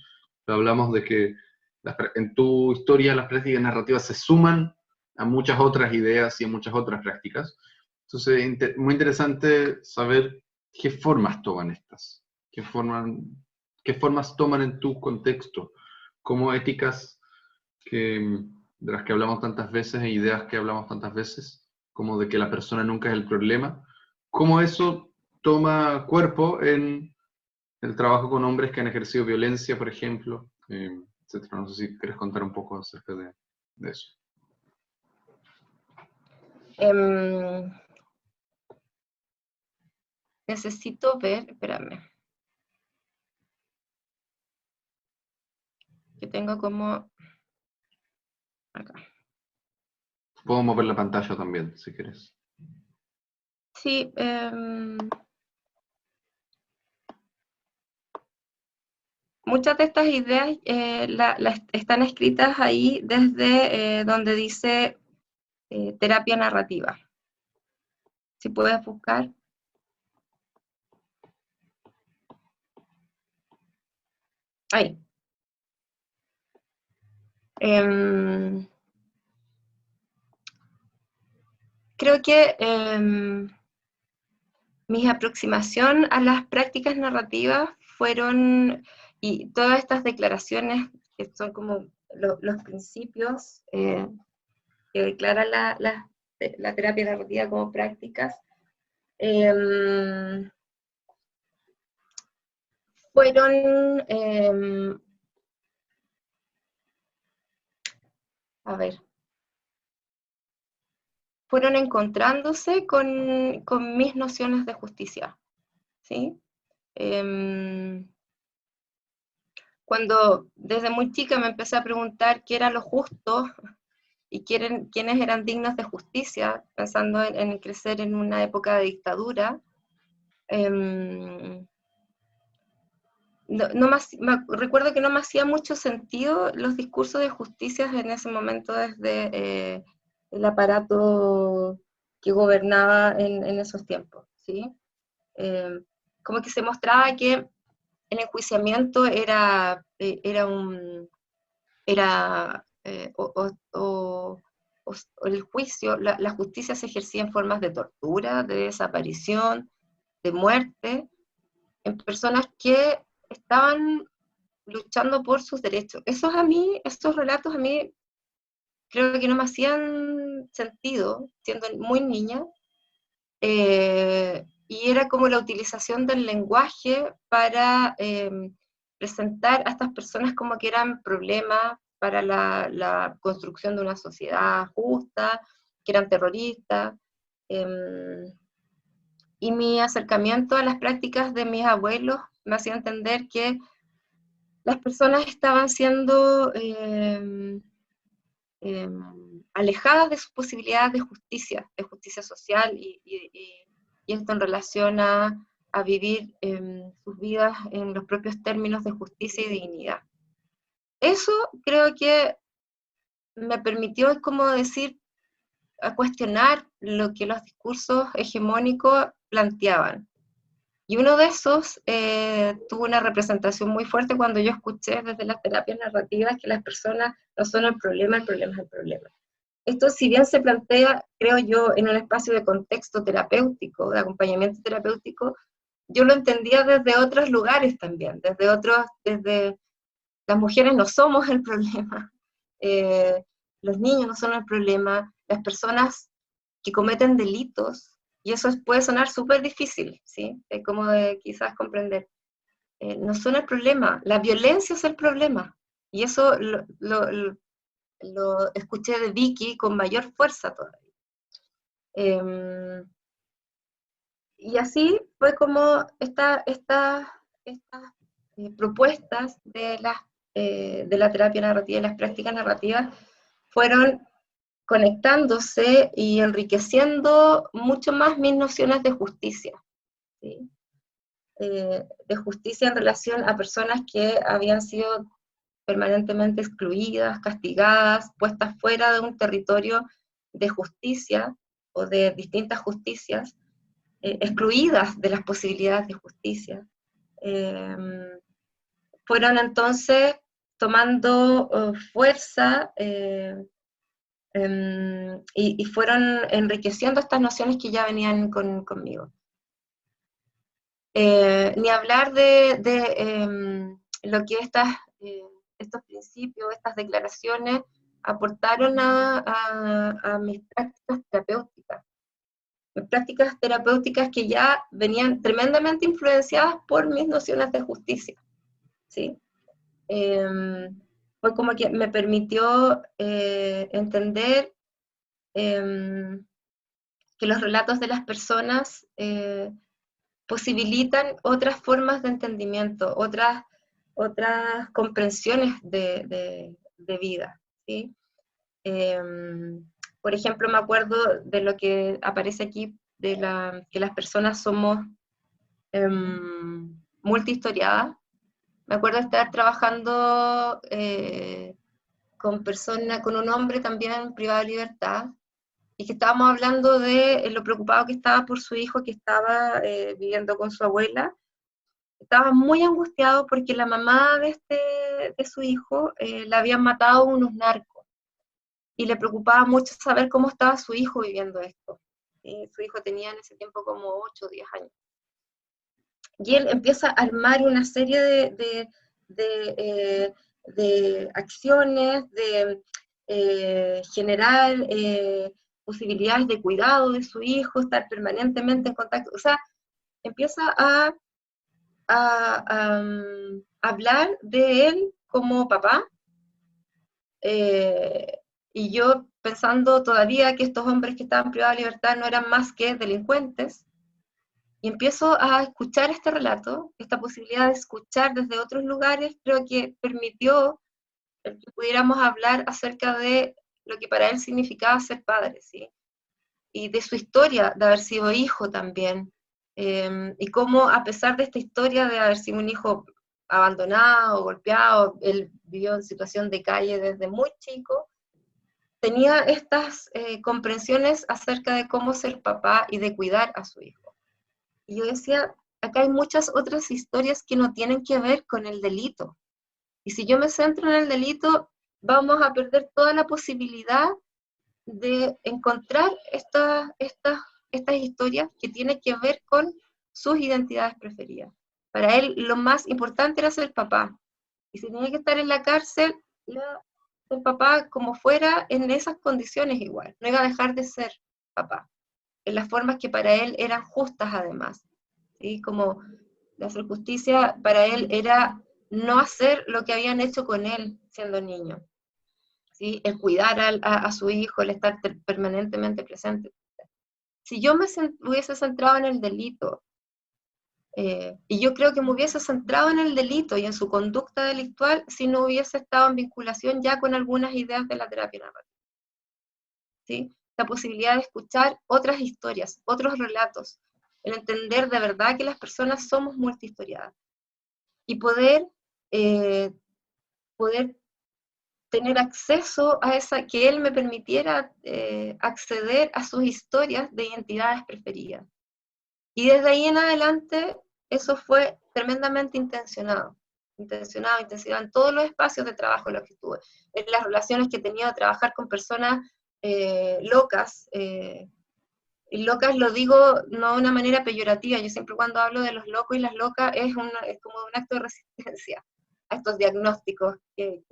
hablamos de que en tu historia las prácticas narrativas se suman a muchas otras ideas y a muchas otras prácticas. Entonces, muy interesante saber qué formas toman estas, qué formas toman en tu contexto, como éticas de las que hablamos tantas veces e ideas que hablamos tantas veces, como de que la persona nunca es el problema, cómo eso toma cuerpo en el trabajo con hombres que han ejercido violencia, por ejemplo, etcétera. No sé si quieres contar un poco acerca de eso. Necesito ver, espérame. Que tengo como... Acá. Puedo mover la pantalla también, si quieres. Sí, muchas de estas ideas están escritas ahí desde donde dice terapia narrativa. Si puedes buscar. Ahí. Creo que mi aproximación a las prácticas narrativas fueron, y todas estas declaraciones que son como los principios que declara la terapia narrativa como prácticas, fueron, fueron encontrándose con mis nociones de justicia, ¿sí? Cuando desde muy chica me empecé a preguntar qué era lo justo y quiénes eran dignos de justicia, pensando en crecer en una época de dictadura, recuerdo que no me hacía mucho sentido los discursos de justicia en ese momento desde el aparato que gobernaba en esos tiempos, ¿sí? Como que se mostraba que el enjuiciamiento o el juicio, la justicia se ejercía en formas de tortura, de desaparición, de muerte, en personas que estaban luchando por sus derechos. Estos relatos a mí creo que no me hacían sentido, siendo muy niña, y era como la utilización del lenguaje para presentar a estas personas como que eran problemas para la construcción de una sociedad justa, que eran terroristas, y mi acercamiento a las prácticas de mis abuelos me hacía entender que las personas estaban siendo alejadas de sus posibilidades de justicia social, y esto en relación a vivir sus vidas en los propios términos de justicia y dignidad. Eso creo que me permitió, es como decir, a cuestionar lo que los discursos hegemónicos planteaban. Y uno de esos tuvo una representación muy fuerte cuando yo escuché desde las terapias narrativas que las personas no son el problema es el problema. Esto, si bien se plantea, creo yo, en un espacio de contexto terapéutico, de acompañamiento terapéutico, yo lo entendía desde otros lugares también, desde las mujeres no somos el problema, los niños no son el problema, las personas que cometen delitos, y eso puede sonar súper difícil, ¿sí? Como de quizás comprender. No son el problema, la violencia es el problema, y eso lo escuché de Vicky con mayor fuerza todavía. Y así fue como estas propuestas de la terapia narrativa y las prácticas narrativas fueron conectándose y enriqueciendo mucho más mis nociones de justicia, ¿sí? De justicia en relación a personas que habían sido permanentemente excluidas, castigadas, puestas fuera de un territorio de justicia o de distintas justicias, excluidas de las posibilidades de justicia. Fueron entonces tomando fuerza y fueron enriqueciendo estas nociones que ya venían conmigo. Ni hablar de lo que estos principios, estas declaraciones aportaron a mis prácticas terapéuticas. Mis prácticas terapéuticas que ya venían tremendamente influenciadas por mis nociones de justicia, ¿sí? Fue como que me permitió entender que los relatos de las personas posibilitan otras formas de entendimiento, otras comprensiones de vida, ¿sí? Por ejemplo, me acuerdo de lo que aparece aquí, que las personas somos multihistoriadas. Me acuerdo de estar trabajando con un hombre también privado de libertad, y que estábamos hablando de lo preocupado que estaba por su hijo que estaba viviendo con su abuela. Estaba muy angustiado porque la mamá de su hijo la habían matado unos narcos, y le preocupaba mucho saber cómo estaba su hijo viviendo esto. Su hijo tenía en ese tiempo como 8 o 10 años. Y él empieza a armar una serie de acciones, de generar posibilidades de cuidado de su hijo, estar permanentemente en contacto. O sea, empieza a hablar de él como papá, y yo pensando todavía que estos hombres que estaban privados de libertad no eran más que delincuentes, y empiezo a escuchar este relato. Esta posibilidad de escuchar desde otros lugares creo que permitió que pudiéramos hablar acerca de lo que para él significaba ser padre, ¿sí? Y de su historia de haber sido hijo también, y cómo a pesar de esta historia de haber sido un hijo abandonado, golpeado, él vivió en situación de calle desde muy chico, tenía estas comprensiones acerca de cómo ser papá y de cuidar a su hijo. Y yo decía, acá hay muchas otras historias que no tienen que ver con el delito. Y si yo me centro en el delito, vamos a perder toda la posibilidad de encontrar estas historias que tienen que ver con sus identidades preferidas. Para él lo más importante era ser papá. Y si tenía que estar en la cárcel, el papá como fuera en esas condiciones igual. No iba a dejar de ser papá, en las formas que para él eran justas además. ¿Sí? Como la hacer justicia para él era no hacer lo que habían hecho con él siendo niño. ¿Sí? El cuidar a su hijo, el estar permanentemente presente. Si yo me hubiese centrado en el delito, y yo creo que me hubiese centrado en el delito y en su conducta delictual si no hubiese estado en vinculación ya con algunas ideas de la terapia narrativa. ¿Sí? La posibilidad de escuchar otras historias, otros relatos, el entender de verdad que las personas somos multihistoriadas, y poder tener acceso a esa, que él me permitiera acceder a sus historias de identidades preferidas. Y desde ahí en adelante, eso fue tremendamente intencionado en todos los espacios de trabajo en los que estuve, en las relaciones que he tenido de trabajar con personas locas, y locas lo digo no de una manera peyorativa. Yo siempre cuando hablo de los locos y las locas es como un acto de resistencia a estos diagnósticos que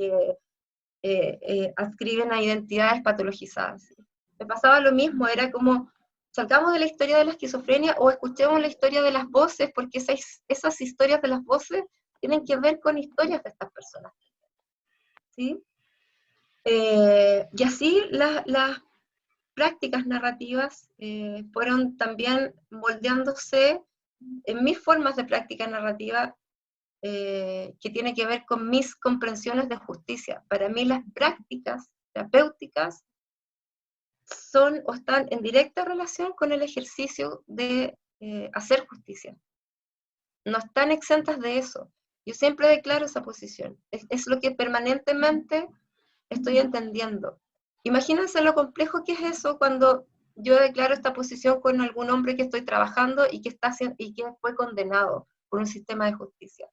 adscriben a identidades patologizadas. Me pasaba lo mismo, era como, salgamos de la historia de la esquizofrenia o escuchemos la historia de las voces, porque esas historias de las voces tienen que ver con historias de estas personas. ¿Sí? Y así las prácticas narrativas fueron también moldeándose en mis formas de práctica narrativa, que tiene que ver con mis comprensiones de justicia. Para mí las prácticas terapéuticas son o están en directa relación con el ejercicio de hacer justicia. No están exentas de eso. Yo siempre declaro esa posición. Es lo que permanentemente estoy entendiendo. Imagínense lo complejo que es eso cuando yo declaro esta posición con algún hombre que estoy trabajando y que fue condenado por un sistema de justicia.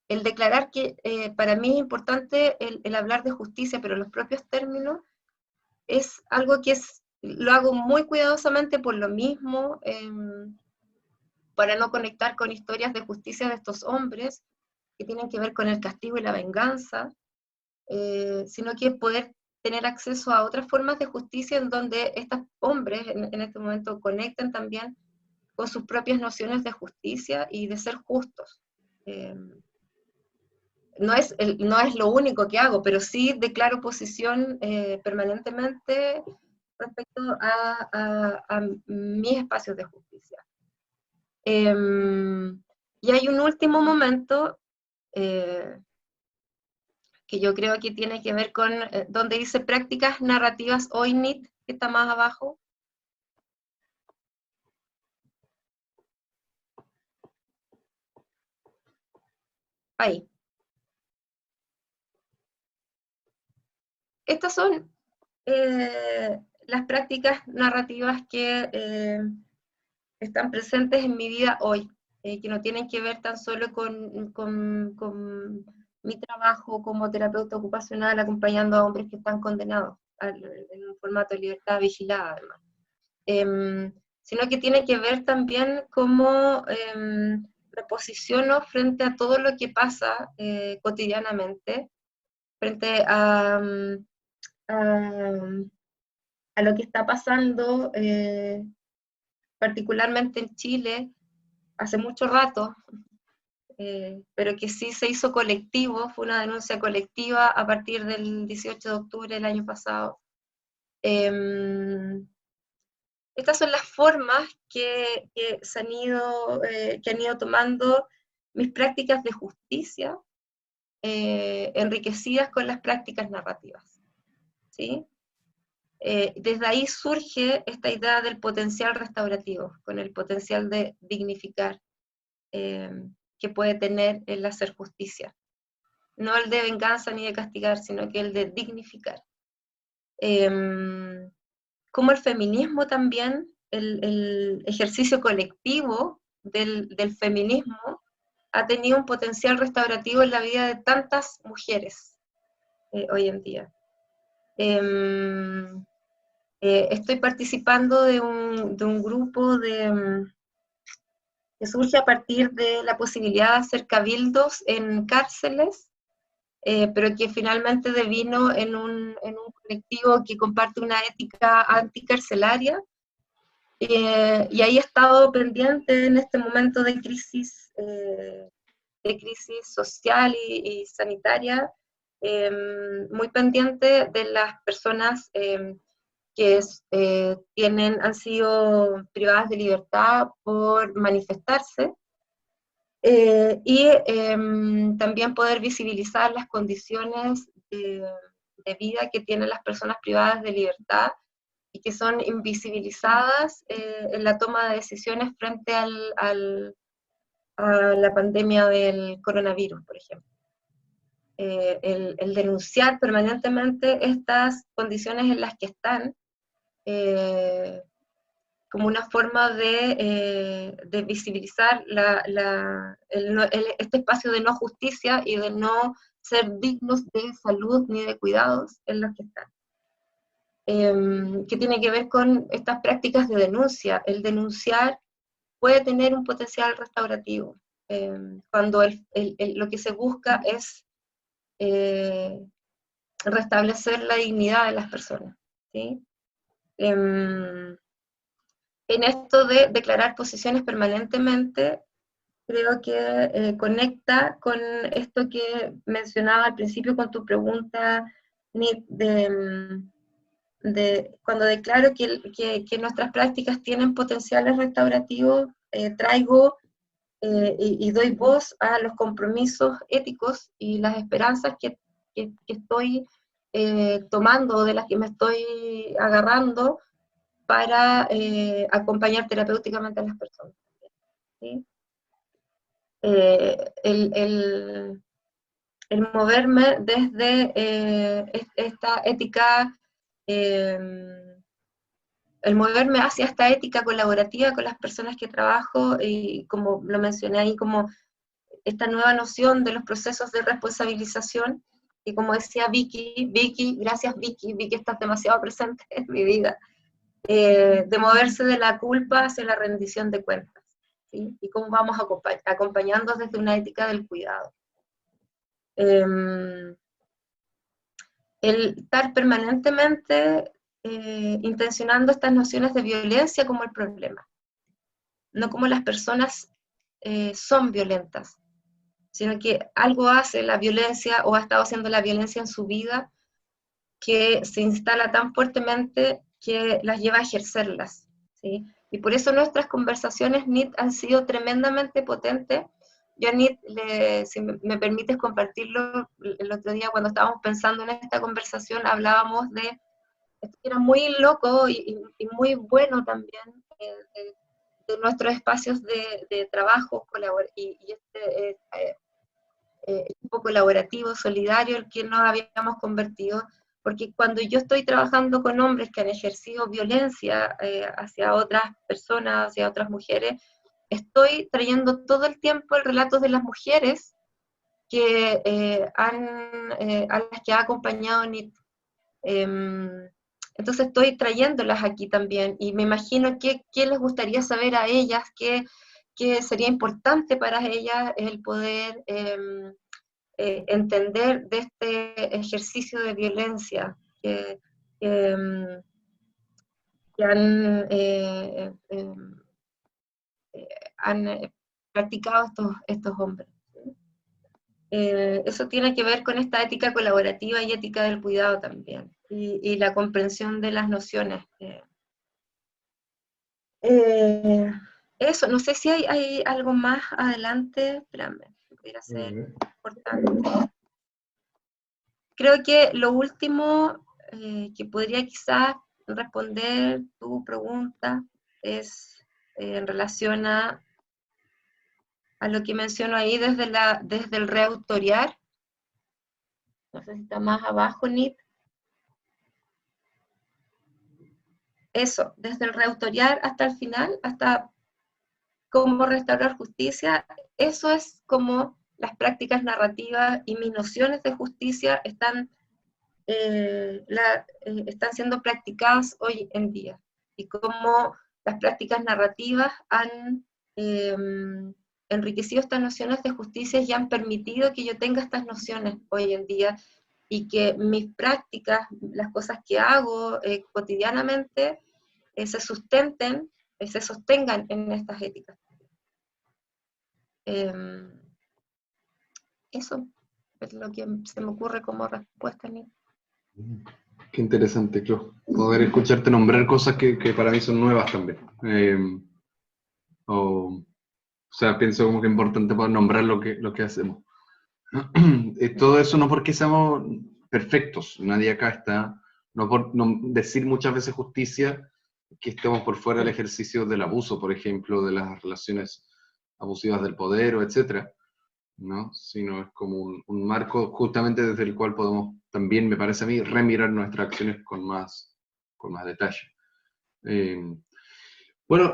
el declarar que para mí es importante el hablar de justicia, pero los propios términos, es algo que lo hago muy cuidadosamente por lo mismo, para no conectar con historias de justicia de estos hombres, que tienen que ver con el castigo y la venganza, sino que poder tener acceso a otras formas de justicia en donde estos hombres en este momento conecten también con sus propias nociones de justicia y de ser justos. No es lo único que hago, pero sí declaro posición permanentemente respecto a mis espacios de justicia. Y hay un último momento que yo creo que tiene que ver con donde dice prácticas narrativas OINIT, que está más abajo. Ahí. Estas son las prácticas narrativas que están presentes en mi vida hoy, que no tienen que ver tan solo con mi trabajo como terapeuta ocupacional acompañando a hombres que están condenados en un formato de libertad vigilada, además. Sino que tiene que ver también cómo me posiciono frente a todo lo que pasa cotidianamente, frente a lo que está pasando, particularmente en Chile, hace mucho rato, pero que sí se hizo colectivo, fue una denuncia colectiva a partir del 18 de octubre del año pasado. Estas son las formas que han ido tomando mis prácticas de justicia, enriquecidas con las prácticas narrativas, ¿sí? Desde ahí surge esta idea del potencial restaurativo, con el potencial de dignificar que puede tener el hacer justicia. No el de venganza ni de castigar, sino que el de dignificar. Como el feminismo también, el ejercicio colectivo del feminismo ha tenido un potencial restaurativo en la vida de tantas mujeres hoy en día. Estoy participando de un grupo que surge a partir de la posibilidad de hacer cabildos en cárceles, pero que finalmente devino en un colectivo que comparte una ética anticarcelaria, y ahí he estado pendiente en este momento de crisis social y sanitaria, muy pendiente de las personas que han sido privadas de libertad por manifestarse, y también poder visibilizar las condiciones de vida que tienen las personas privadas de libertad y que son invisibilizadas en la toma de decisiones frente a la pandemia del coronavirus, por ejemplo. El denunciar permanentemente estas condiciones en las que están, como una forma de visibilizar este espacio de no justicia y de no ser dignos de salud ni de cuidados en los que están. Que tiene que ver con estas prácticas de denuncia. El denunciar puede tener un potencial restaurativo, cuando lo que se busca es restablecer la dignidad de las personas, ¿sí? En esto de declarar posiciones permanentemente, creo que conecta con esto que mencionaba al principio con tu pregunta, Nit, cuando declaro que nuestras prácticas tienen potenciales restaurativos, traigo y doy voz a los compromisos éticos y las esperanzas que estoy tomando, de las que me estoy agarrando para acompañar terapéuticamente a las personas, ¿sí? El moverme desde esta ética, el moverme hacia esta ética colaborativa con las personas que trabajo, y como lo mencioné ahí, como esta nueva noción de los procesos de responsabilización, y como decía Vicky, gracias Vicky, estás demasiado presente en mi vida, de moverse de la culpa hacia la rendición de cuentas, ¿sí? Y cómo vamos acompañando desde una ética del cuidado. El estar permanentemente intencionando estas nociones de violencia como el problema, no como las personas son violentas, sino que algo hace la violencia o ha estado haciendo la violencia en su vida que se instala tan fuertemente que las lleva a ejercerlas, ¿sí? Y por eso nuestras conversaciones, NIT, han sido tremendamente potentes. Yo, NIT, si me permites compartirlo, el otro día cuando estábamos pensando en esta conversación, hablábamos de, esto era muy loco y muy bueno también, de nuestros espacios de trabajo y este equipo colaborativo, solidario, el que nos habíamos convertido, porque cuando yo estoy trabajando con hombres que han ejercido violencia hacia otras personas, hacia otras mujeres, estoy trayendo todo el tiempo el relato de las mujeres que a las que ha acompañado NIT. Entonces estoy trayéndolas aquí también, y me imagino qué les gustaría saber a ellas, qué sería importante para ellas el poder entender de este ejercicio de violencia que han practicado estos hombres. Eso tiene que ver con esta ética colaborativa y ética del cuidado también, y la comprensión de las nociones. Eso, no sé si hay algo más adelante, espérame, pudiera ser importante. Creo que lo último que podría quizás responder tu pregunta es en relación a lo que menciono ahí desde el reautoriar. No sé si está más abajo, Nit. Eso, desde el reautoriar hasta el final, hasta cómo restaurar justicia, eso es como las prácticas narrativas y mis nociones de justicia están siendo practicadas hoy en día, y cómo las prácticas narrativas han enriquecido estas nociones de justicia y han permitido que yo tenga estas nociones hoy en día, y que mis prácticas, las cosas que hago cotidianamente, se sostengan en estas éticas. Eso es lo que se me ocurre como respuesta, Nick. Qué interesante, Clo. Poder escucharte nombrar cosas que para mí son nuevas también. O sea, pienso como que es importante poder nombrar lo que hacemos. Todo eso no porque seamos perfectos, nadie acá está, no por no decir muchas veces justicia, que estemos por fuera del ejercicio del abuso, por ejemplo, de las relaciones abusivas del poder, o etcétera, ¿no? Sino es como un marco justamente desde el cual podemos también, me parece a mí, remirar nuestras acciones con más detalle. Bueno,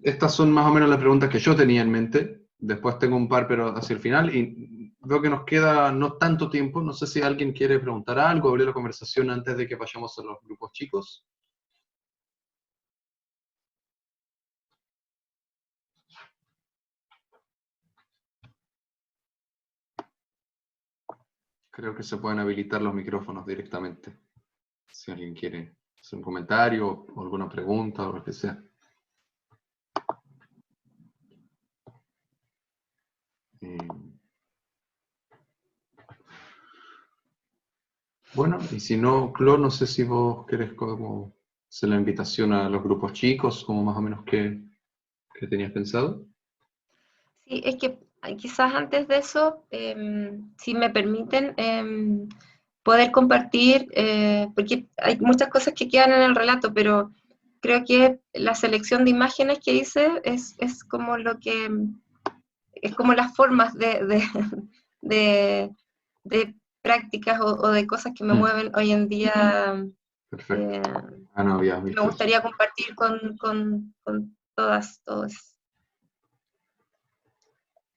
estas son más o menos las preguntas que yo tenía en mente. Después tengo un par, pero hacia el final, y veo que nos queda no tanto tiempo. No sé si alguien quiere preguntar algo, abrir la conversación antes de que vayamos a los grupos chicos. Creo que se pueden habilitar los micrófonos directamente. Si alguien quiere hacer un comentario o alguna pregunta o lo que sea. Bueno, y si no, Clo, no sé si vos querés como hacer la invitación a los grupos chicos, como más o menos que tenías pensado. Sí, es que quizás antes de eso, si me permiten, poder compartir, porque hay muchas cosas que quedan en el relato, pero creo que la selección de imágenes que hice es como lo que, es como las formas de prácticas o de cosas que me mueven hoy en día. Perfecto. No había visto me gustaría compartir con todas, todos.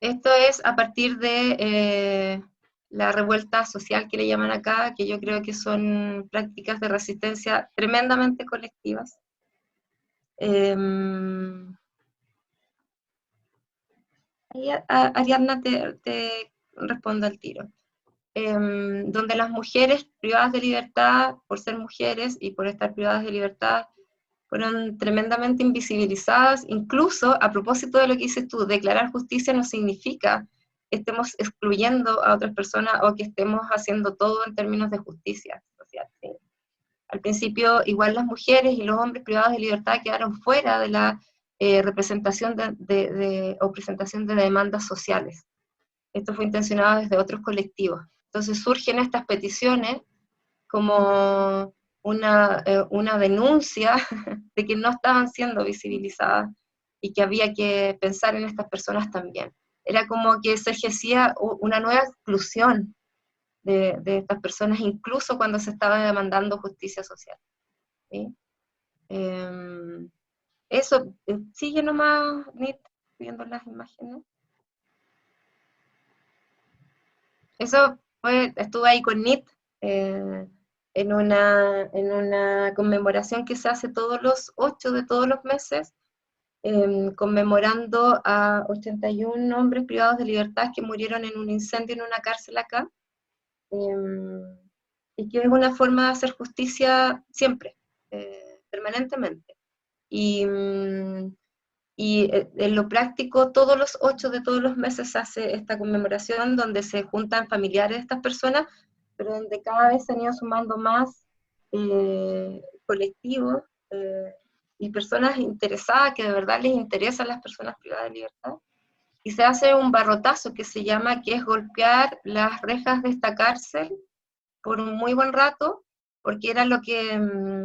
Esto es a partir de la revuelta social que le llaman acá, que yo creo que son prácticas de resistencia tremendamente colectivas. Ahí, Ariadna, te respondo al tiro. Donde las mujeres privadas de libertad, por ser mujeres y por estar privadas de libertad, fueron tremendamente invisibilizadas. Incluso, a propósito de lo que dices tú, declarar justicia no significa que estemos excluyendo a otras personas o que estemos haciendo todo en términos de justicia social, ¿sí? Al principio, igual las mujeres y los hombres privados de libertad quedaron fuera de la representación o presentación de demandas sociales. Esto fue intencionado desde otros colectivos. Entonces surgen estas peticiones como una denuncia de que no estaban siendo visibilizadas y que había que pensar en estas personas también. Era como que se ejercía una nueva exclusión de estas personas, incluso cuando se estaba demandando justicia social, ¿sí? Eso, sigue nomás, Nit, viendo las imágenes. Eso fue, estuve ahí con Nit, en una conmemoración que se hace todos los 8 de todos los meses, conmemorando a 81 hombres privados de libertad que murieron en un incendio en una cárcel acá, y que es una forma de hacer justicia siempre, permanentemente. Y en lo práctico, todos los 8 de todos los meses se hace esta conmemoración donde se juntan familiares de estas personas, pero donde cada vez se han ido sumando más colectivos y personas interesadas, que de verdad les interesan las personas privadas de libertad. Y se hace un barrotazo que se llama, que es golpear las rejas de esta cárcel por un muy buen rato, porque era lo que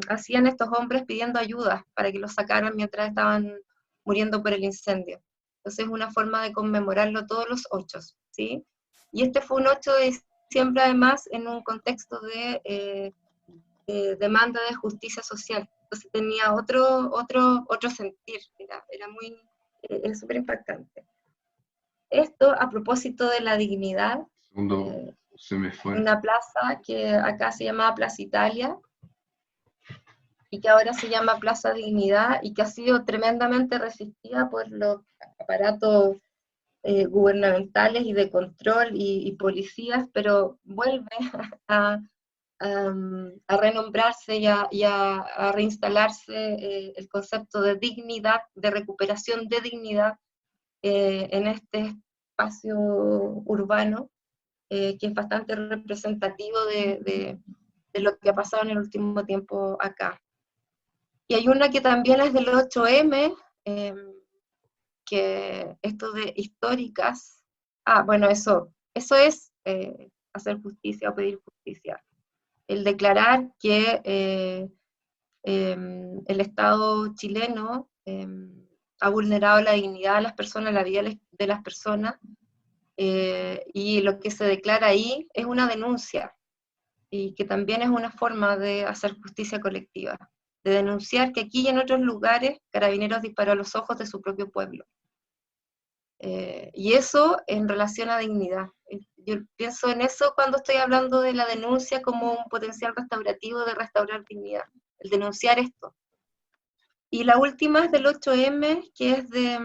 hacían estos hombres pidiendo ayuda para que los sacaran mientras estaban muriendo por el incendio. Entonces es una forma de conmemorarlo todos los 8, ¿sí? Y este fue un 8 de diciembre además en un contexto de demanda de justicia social. Entonces tenía otro sentir, era súper impactante. Esto a propósito de la dignidad, Segundo, se me fue. una plaza que acá se llamaba Plaza Italia, y que ahora se llama Plaza Dignidad, y que ha sido tremendamente resistida por los aparatos gubernamentales y de control y policías, pero vuelve a renombrarse y a reinstalarse el concepto de dignidad, de recuperación de dignidad en este espacio urbano, que es bastante representativo de lo que ha pasado en el último tiempo acá. Y hay una que también es del 8M, que esto de históricas, bueno, eso es hacer justicia o pedir justicia. El declarar que el Estado chileno ha vulnerado la dignidad de las personas, la vida de las personas, y lo que se declara ahí es una denuncia, y que también es una forma de hacer justicia colectiva, de denunciar que aquí y en otros lugares Carabineros disparó a los ojos de su propio pueblo. Y eso en relación a dignidad. Yo pienso en eso cuando estoy hablando de la denuncia como un potencial restaurativo de restaurar dignidad, el denunciar esto. Y la última es del 8M, que es de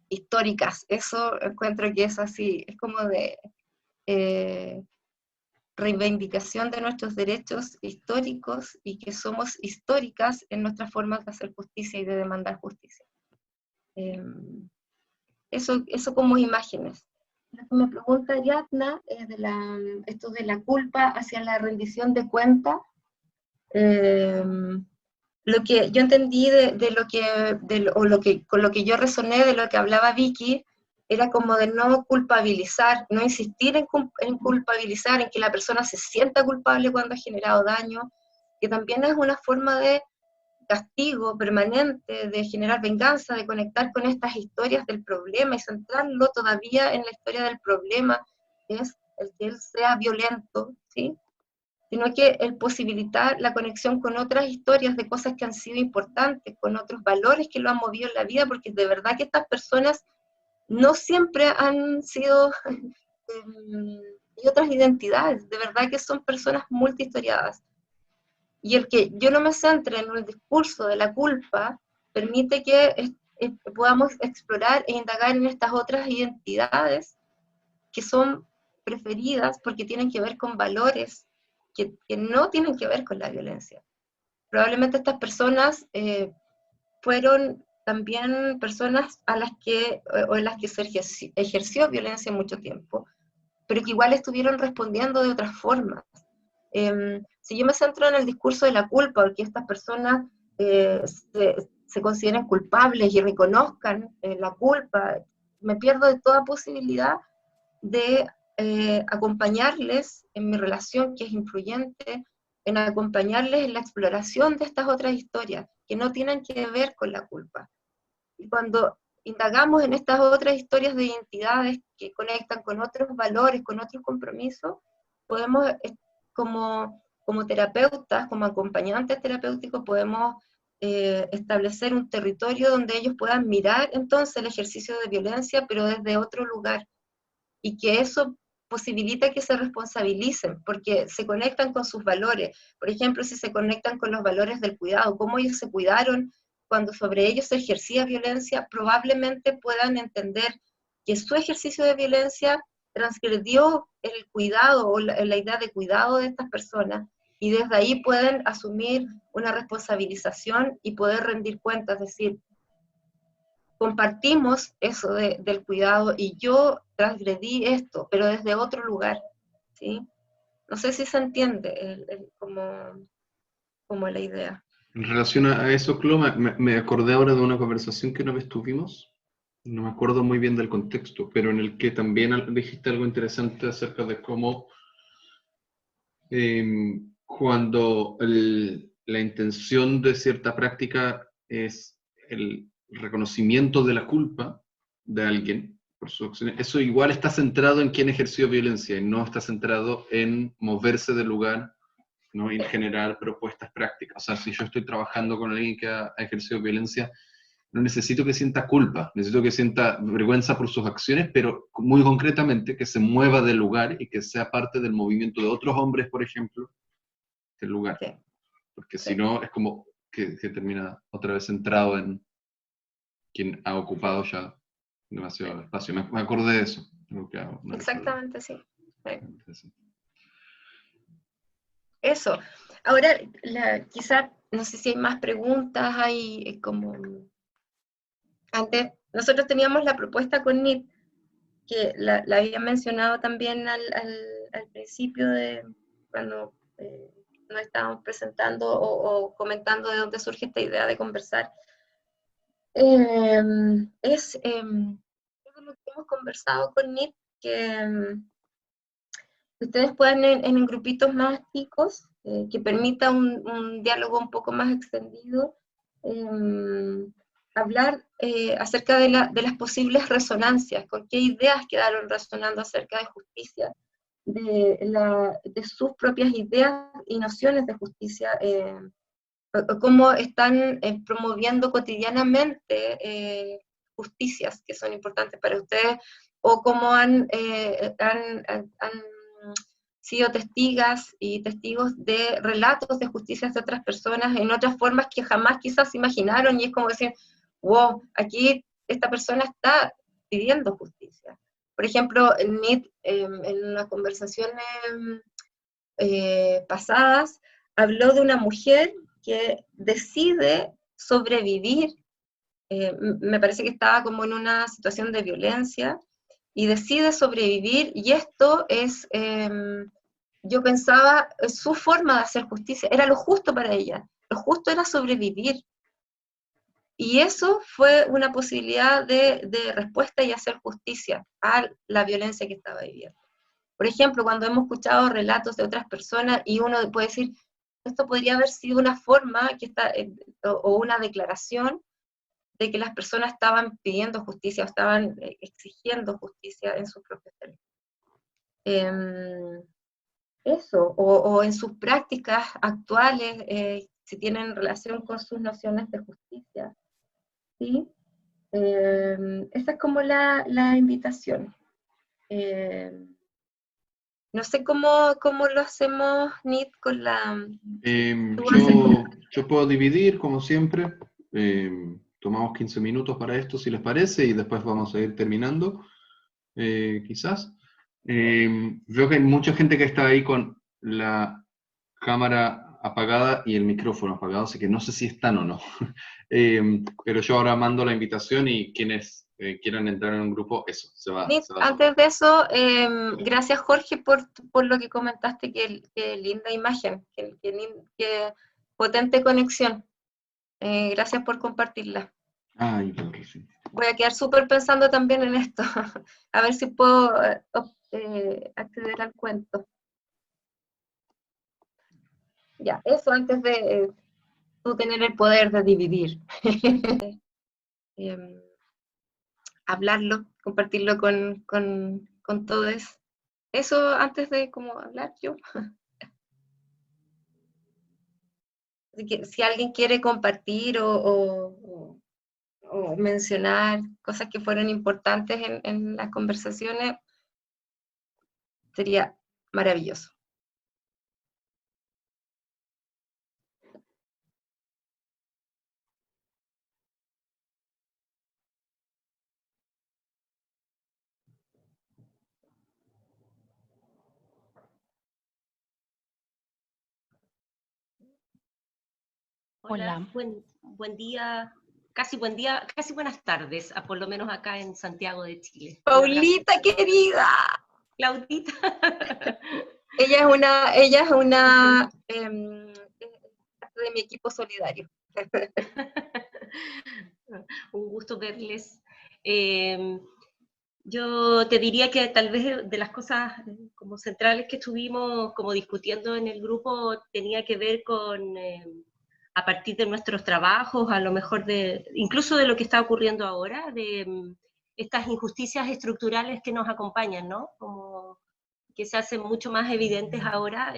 históricas. Eso encuentro que es así, es como de reivindicación de nuestros derechos históricos y que somos históricas en nuestras formas de hacer justicia y de demandar justicia. Eso como imágenes. Lo que me pregunta Ariadna es esto de la culpa hacia la rendición de cuentas. Lo que yo entendí con lo que yo resoné de lo que hablaba Vicky, era como de no culpabilizar, no insistir en culpabilizar, en que la persona se sienta culpable cuando ha generado daño, que también es una forma de castigo permanente, de generar venganza, de conectar con estas historias del problema y centrarlo todavía en la historia del problema, que es el que él sea violento, ¿sí? Sino que el posibilitar la conexión con otras historias de cosas que han sido importantes, con otros valores que lo han movido en la vida, porque de verdad que estas personas no siempre han sido y otras identidades, de verdad que son personas multihistoriadas. Y el que yo no me centre en el discurso de la culpa permite que podamos explorar e indagar en estas otras identidades que son preferidas porque tienen que ver con valores que no tienen que ver con la violencia. Probablemente estas personas fueron también personas a las que, o en las que se ejerció violencia mucho tiempo, pero que igual estuvieron respondiendo de otras formas. Si yo me centro en el discurso de la culpa, porque estas personas se consideren culpables y reconozcan la culpa, me pierdo de toda posibilidad de acompañarles en mi relación, que es influyente, en acompañarles en la exploración de estas otras historias, que no tienen que ver con la culpa. Y cuando indagamos en estas otras historias de identidades que conectan con otros valores, con otros compromisos, podemos, como terapeutas, como acompañantes terapéuticos, podemos establecer un territorio donde ellos puedan mirar entonces el ejercicio de violencia, pero desde otro lugar, y que eso posibilita que se responsabilicen, porque se conectan con sus valores. Por ejemplo, si se conectan con los valores del cuidado, cómo ellos se cuidaron cuando sobre ellos se ejercía violencia, probablemente puedan entender que su ejercicio de violencia transgredió el cuidado o la idea de cuidado de estas personas, y desde ahí pueden asumir una responsabilización y poder rendir cuentas, es decir, compartimos eso del cuidado y yo transgredí esto, pero desde otro lugar, ¿sí? No sé si se entiende como la idea. En relación a eso, Clo, me acordé ahora de una conversación que una vez tuvimos, no me acuerdo muy bien del contexto, pero en el que también dijiste algo interesante acerca de cómo cuando la intención de cierta práctica es el reconocimiento de la culpa de alguien por sus acciones, eso igual está centrado en quién ejerció violencia y no está centrado en moverse del lugar, ¿no? En generar propuestas prácticas. O sea, si yo estoy trabajando con alguien que ha ejercido violencia, no necesito que sienta culpa, necesito que sienta vergüenza por sus acciones, pero muy concretamente que se mueva del lugar y que sea parte del movimiento de otros hombres, por ejemplo, del lugar. Sí. Porque Sí. si no, es como que termina otra vez centrado en quien ha ocupado ya demasiado espacio. Me acordé de eso. Exactamente, sí. Eso. Ahora, quizá, no sé si hay más preguntas, hay como... Antes, nosotros teníamos la propuesta con NIT, que la había mencionado también al principio de cuando nos estábamos presentando o comentando de dónde surge esta idea de conversar. Es lo que hemos conversado con NIT, que ustedes puedan en grupitos más chicos, que permita un diálogo un poco más extendido, hablar acerca de las posibles resonancias, con qué ideas quedaron resonando acerca de justicia, de sus propias ideas y nociones de justicia, cómo están promoviendo cotidianamente justicias que son importantes para ustedes, o cómo han sido testigas y testigos de relatos de justicias de otras personas en otras formas que jamás quizás imaginaron, y es como decir, wow, aquí esta persona está pidiendo justicia. Por ejemplo, en unas conversaciones pasadas, habló de una mujer que decide sobrevivir, me parece que estaba como en una situación de violencia, y decide sobrevivir, y esto es, yo pensaba, su forma de hacer justicia, era lo justo para ella, lo justo era sobrevivir, y eso fue una posibilidad de respuesta y hacer justicia a la violencia que estaba viviendo. Por ejemplo, cuando hemos escuchado relatos de otras personas y uno puede decir, esto podría haber sido una forma o una declaración de que las personas estaban pidiendo justicia o estaban exigiendo justicia en sus propios términos. Eso, o en sus prácticas actuales, si tienen relación con sus nociones de justicia, ¿sí? Esa es como la invitación. No sé cómo lo hacemos, Nit, con la... ¿Tú haces? Yo puedo dividir, como siempre. Tomamos 15 minutos para esto, si les parece, y después vamos a ir terminando, quizás. Veo que hay mucha gente que está ahí con la cámara apagada y el micrófono apagado, así que no sé si están o no. Pero yo ahora mando la invitación y quienes quieran entrar en un grupo, eso, se va Nit, a sumar. antes de eso, gracias Jorge por lo que comentaste, que linda imagen, que potente conexión. Gracias por compartirla. Ay, pero sí. Voy a quedar súper pensando también en esto, a ver si puedo acceder al cuento. Ya, eso antes de tú tener el poder de dividir. Hablarlo, compartirlo con todos. Eso antes de como hablar yo. Así que si alguien quiere compartir o mencionar cosas que fueron importantes en las conversaciones, sería maravilloso. Hola, buen día, casi buenas tardes, por lo menos acá en Santiago de Chile. Paulita querida. Claudita. Ella es una parte de mi equipo solidario. Un gusto verles. Yo te diría que tal vez de las cosas como centrales que estuvimos como discutiendo en el grupo tenía que ver con, a partir de nuestros trabajos, a lo mejor incluso de lo que está ocurriendo ahora, de estas injusticias estructurales que nos acompañan, ¿no? Como que se hacen mucho más evidentes ahora,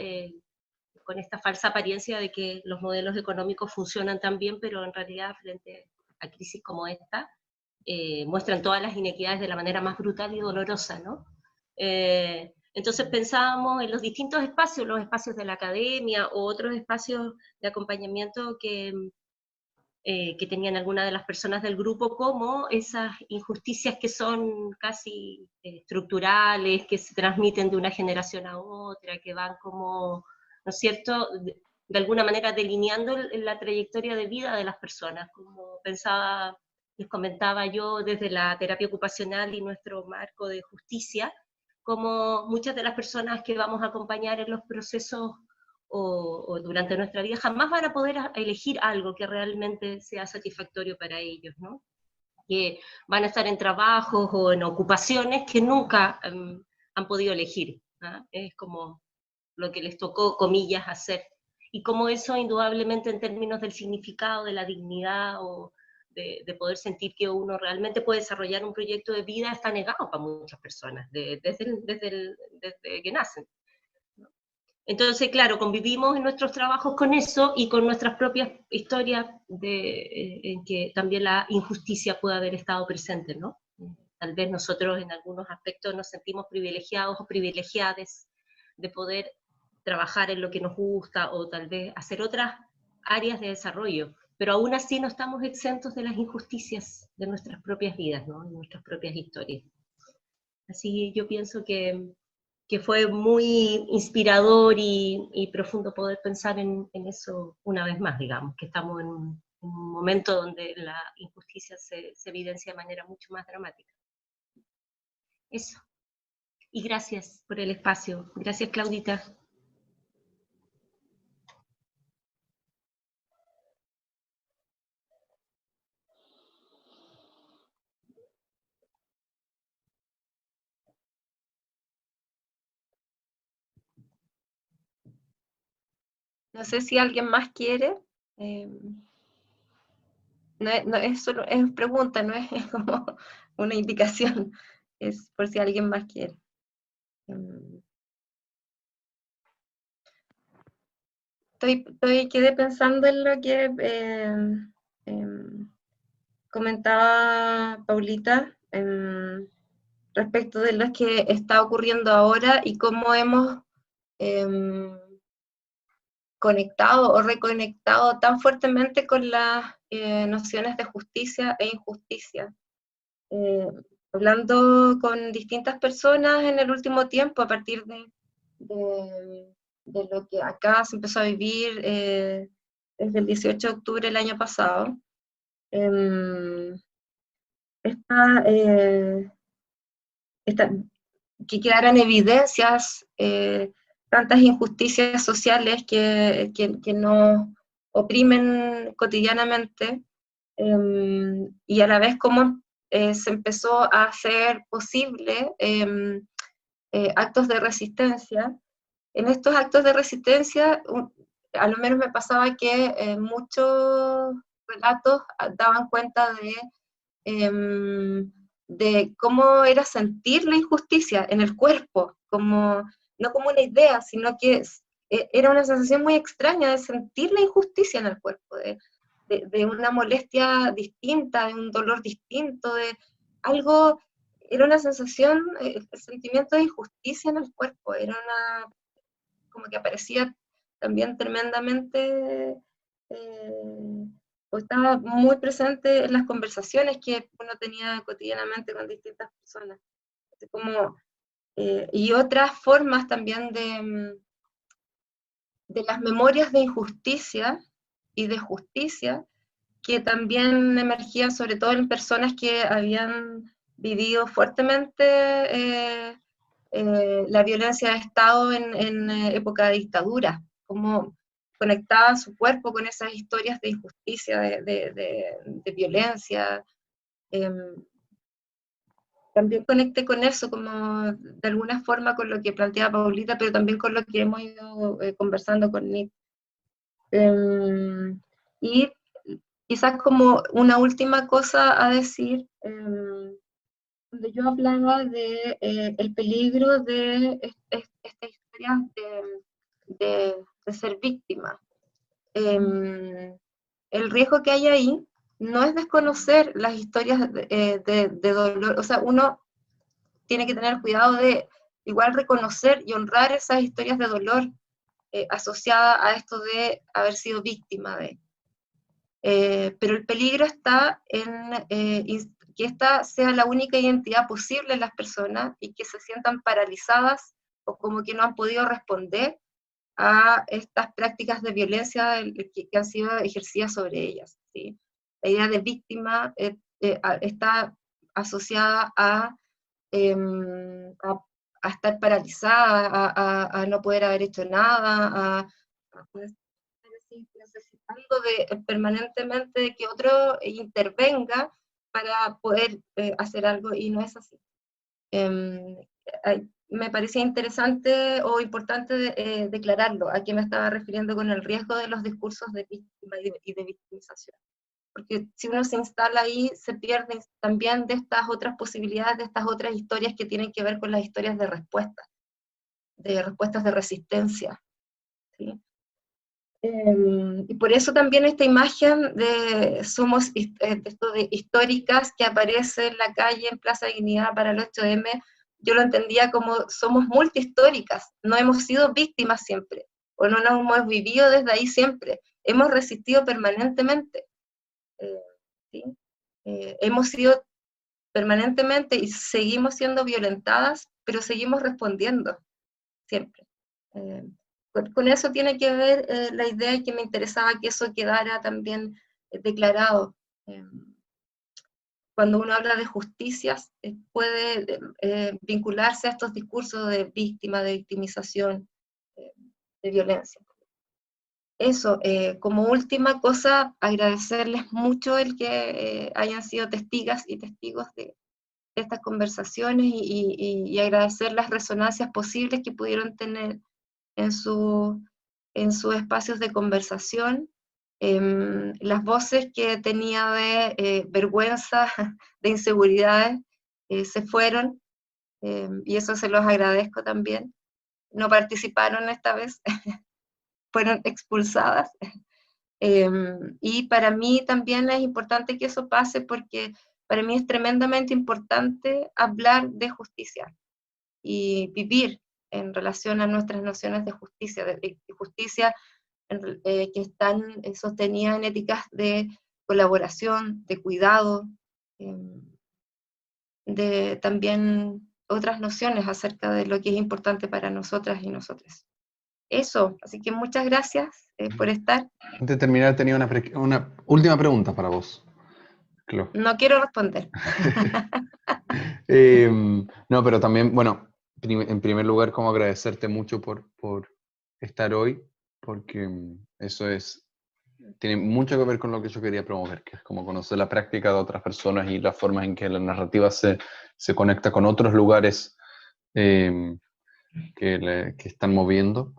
con esta falsa apariencia de que los modelos económicos funcionan tan bien, pero en realidad frente a crisis como esta, muestran todas las inequidades de la manera más brutal y dolorosa, ¿no? Entonces pensábamos en los distintos espacios, los espacios de la academia o otros espacios de acompañamiento que tenían algunas de las personas del grupo, como esas injusticias que son casi estructurales, que se transmiten de una generación a otra, que van como, ¿no es cierto?, de alguna manera delineando la trayectoria de vida de las personas, como pensaba, les comentaba yo desde la terapia ocupacional y nuestro marco de justicia, como muchas de las personas que vamos a acompañar en los procesos o durante nuestra vida jamás van a poder elegir algo que realmente sea satisfactorio para ellos, ¿no? Que van a estar en trabajos o en ocupaciones que nunca han podido elegir, ¿no? Es como lo que les tocó, comillas, hacer. Y como eso indudablemente en términos del significado, de la dignidad o de poder sentir que uno realmente puede desarrollar un proyecto de vida está negado para muchas personas, desde que nacen. Entonces, claro, convivimos en nuestros trabajos con eso y con nuestras propias historias en que también la injusticia puede haber estado presente, ¿no? Tal vez nosotros en algunos aspectos nos sentimos privilegiados o privilegiadas de poder trabajar en lo que nos gusta o tal vez hacer otras áreas de desarrollo, pero aún así no estamos exentos de las injusticias de nuestras propias vidas, ¿no? De nuestras propias historias. Así yo pienso que fue muy inspirador y profundo poder pensar en eso una vez más, digamos, que estamos en un momento donde la injusticia se evidencia de manera mucho más dramática. Eso. Y gracias por el espacio. Gracias, Claudita. No sé si alguien más quiere. No es solo, es pregunta, no es como una indicación. Es por si alguien más quiere. Quedé pensando en lo que comentaba Paulita, respecto de lo que está ocurriendo ahora y cómo hemos conectado o reconectado tan fuertemente con las nociones de justicia e injusticia. Hablando con distintas personas en el último tiempo, a partir de lo que acá se empezó a vivir desde el 18 de octubre del año pasado, que quedaran evidencias, tantas injusticias sociales que nos oprimen cotidianamente, y a la vez cómo se empezó a hacer posible actos de resistencia. En estos actos de resistencia, a lo menos me pasaba que muchos relatos daban cuenta de cómo era sentir la injusticia en el cuerpo, no como una idea, sino que era una sensación muy extraña de sentir la injusticia en el cuerpo, de una molestia distinta, de un dolor distinto, de algo, era una sensación, el sentimiento de injusticia en el cuerpo, como que aparecía también tremendamente, o estaba muy presente en las conversaciones que uno tenía cotidianamente con distintas personas. Y otras formas también de las memorias de injusticia y de justicia, que también emergían sobre todo en personas que habían vivido fuertemente la violencia de Estado en época de dictadura, como conectaban su cuerpo con esas historias de injusticia, de violencia. También conecté con eso, como de alguna forma con lo que planteaba Paulita, pero también con lo que hemos ido conversando con Nick. Y quizás como una última cosa a decir, donde yo hablaba de el peligro de esta historia de ser víctima. El riesgo que hay ahí no es desconocer las historias de dolor, o sea, uno tiene que tener cuidado de igual reconocer y honrar esas historias de dolor asociadas a esto de haber sido víctima de. Pero el peligro está en que esta sea la única identidad posible en las personas y que se sientan paralizadas o como que no han podido responder a estas prácticas de violencia que han sido ejercidas sobre ellas, ¿sí? La idea de víctima está asociada a estar paralizada, a no poder haber hecho nada, a necesitando permanentemente de que otro intervenga para poder hacer algo, y no es así. Me parecía interesante o importante declararlo, a qué me estaba refiriendo con el riesgo de los discursos de víctima y de victimización. Porque si uno se instala ahí, se pierde también de estas otras posibilidades, de estas otras historias que tienen que ver con las historias de respuestas de resistencia, ¿sí? Y por eso también esta imagen de somos de históricas que aparece en la calle en Plaza Dignidad para el 8M, yo lo entendía como somos multihistóricas, no hemos sido víctimas siempre, o no nos hemos vivido desde ahí siempre, hemos resistido permanentemente, ¿sí? Hemos sido permanentemente y seguimos siendo violentadas, pero seguimos respondiendo siempre. Con eso tiene que ver la idea, y que me interesaba que eso quedara también declarado. Cuando uno habla de justicias, puede vincularse a estos discursos de víctima, de victimización, de violencia. Eso, como última cosa, agradecerles mucho el que hayan sido testigas y testigos de estas conversaciones y agradecer las resonancias posibles que pudieron tener en sus espacios de conversación, las voces que tenía de vergüenza, de inseguridades, se fueron, y eso se los agradezco también. No participaron esta vez, fueron expulsadas, Y para mí también es importante que eso pase, porque para mí es tremendamente importante hablar de justicia y vivir en relación a nuestras nociones de justicia, justicia que están sostenidas en éticas de colaboración, de cuidado, de también otras nociones acerca de lo que es importante para nosotras y nosotros. Eso, así que muchas gracias por estar. Antes de terminar, tenía una última pregunta para vos, Clo. No quiero responder. No, pero también, bueno, en primer lugar, como agradecerte mucho por estar hoy, porque eso tiene mucho que ver con lo que yo quería promover, que es como conocer la práctica de otras personas y las formas en que la narrativa se conecta con otros lugares que están moviendo.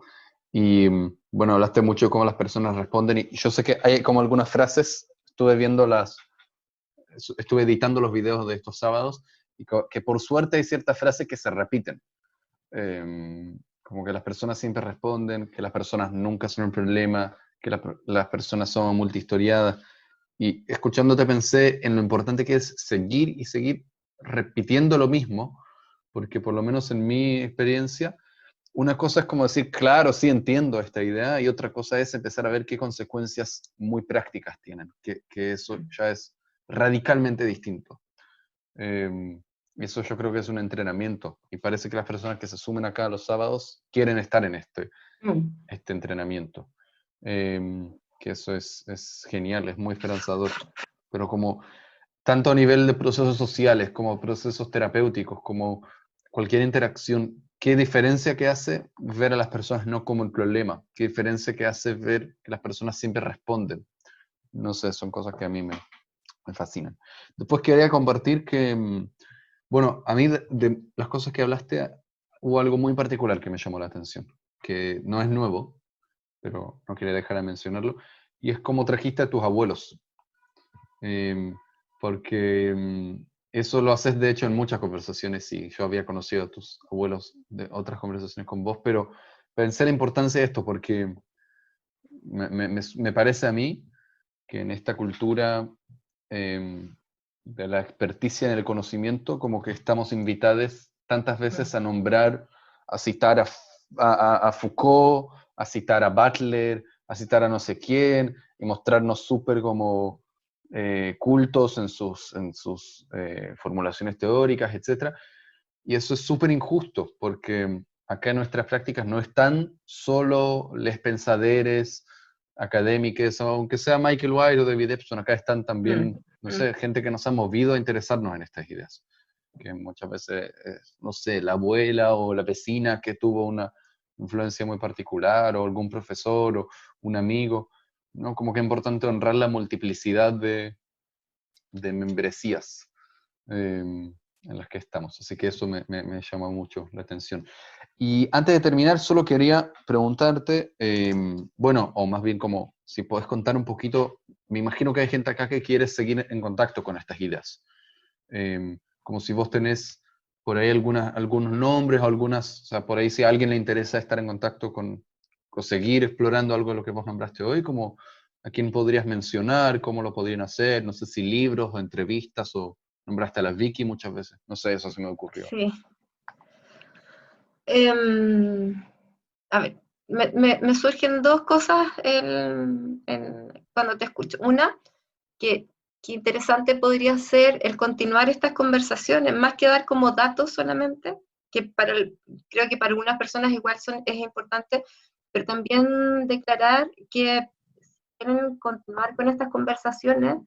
Y bueno, hablaste mucho de cómo las personas responden, y yo sé que hay como algunas frases, estuve editando los videos de estos sábados, y que por suerte hay ciertas frases que se repiten. Como que las personas siempre responden, que las personas nunca son un problema, que las personas son multihistoriadas. Y escuchándote pensé en lo importante que es seguir y seguir repitiendo lo mismo, porque por lo menos en mi experiencia, una cosa es como decir, claro, sí entiendo esta idea, y otra cosa es empezar a ver qué consecuencias muy prácticas tienen, que eso ya es radicalmente distinto. Eso yo creo que es un entrenamiento, y parece que las personas que se sumen acá los sábados quieren estar en este entrenamiento. Que eso es genial, es muy esperanzador. Pero como tanto a nivel de procesos sociales, como procesos terapéuticos, como cualquier interacción, qué diferencia que hace ver a las personas no como el problema, qué diferencia que hace ver que las personas siempre responden. No sé, son cosas que a mí me fascinan. Después quería compartir que, bueno, a mí de las cosas que hablaste, hubo algo muy particular que me llamó la atención, que no es nuevo, pero no quería dejar de mencionarlo, y es cómo trajiste a tus abuelos. Porque eso lo haces de hecho en muchas conversaciones, y yo había conocido a tus abuelos de otras conversaciones con vos, pero pensé la importancia de esto, porque me parece a mí que en esta cultura de la experticia en el conocimiento, como que estamos invitados tantas veces a nombrar, a citar a Foucault, a citar a Butler, a citar a no sé quién, y mostrarnos súper como cultos en sus formulaciones teóricas, etc. Y eso es súper injusto, porque acá en nuestras prácticas no están solo les pensaderes académicos, aunque sea Michael White o David Epstein, acá están también, no sé, gente que nos ha movido a interesarnos en estas ideas, que muchas veces, no sé, la abuela o la vecina que tuvo una influencia muy particular, o algún profesor o un amigo, ¿no? Como que es importante honrar la multiplicidad de membresías en las que estamos. Así que eso me llama mucho la atención. Y antes de terminar, solo quería preguntarte, bueno, o más bien como si podés contar un poquito, me imagino que hay gente acá que quiere seguir en contacto con estas ideas. Como si vos tenés por ahí algunos nombres o algunas, o sea, por ahí si a alguien le interesa estar en contacto o seguir explorando algo de lo que vos nombraste hoy, como a quién podrías mencionar, cómo lo podrían hacer, no sé si libros o entrevistas, o nombraste a la Vicky muchas veces, no sé, eso se me ocurrió. Sí. A ver, me surgen dos cosas cuando te escucho. Una, que interesante podría ser el continuar estas conversaciones, más que dar como datos solamente, que creo que para algunas personas igual es importante, pero también declarar que quieren continuar con estas conversaciones,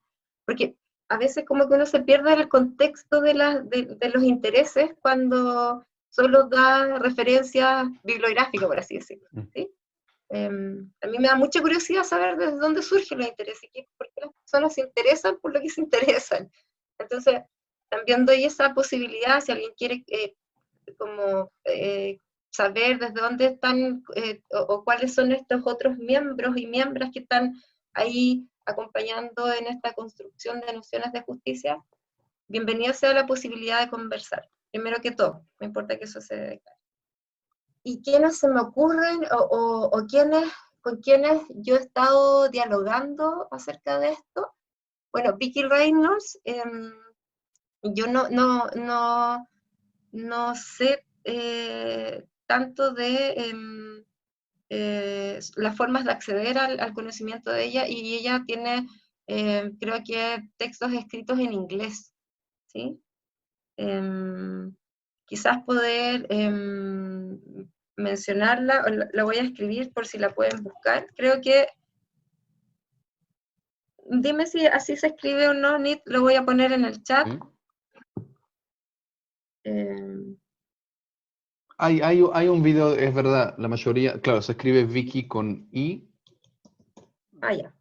porque a veces como que uno se pierde el contexto de los intereses cuando solo da referencias bibliográficas, por así decirlo, ¿sí? A mí me da mucha curiosidad saber desde dónde surgen los intereses, por qué las personas se interesan por lo que se interesan. Entonces, también doy esa posibilidad, si alguien quiere saber desde dónde están o cuáles son estos otros miembros y miembros que están ahí acompañando en esta construcción de nociones de justicia, bienvenida sea la posibilidad de conversar. Primero que todo, me importa que eso se declare. ¿Y quiénes se me ocurren o quiénes con quienes yo he estado dialogando acerca de esto. Bueno, Vicki Reynolds, yo no sé tanto de las formas de acceder al conocimiento de ella, y ella tiene, creo que, textos escritos en inglés, ¿sí? Quizás poder mencionarla, o la voy a escribir por si la pueden buscar. Creo que, dime si así se escribe o no, Nit, lo voy a poner en el chat. ¿Sí? Em, Hay un video, es verdad, la mayoría, claro, se escribe Vicky con I, ya.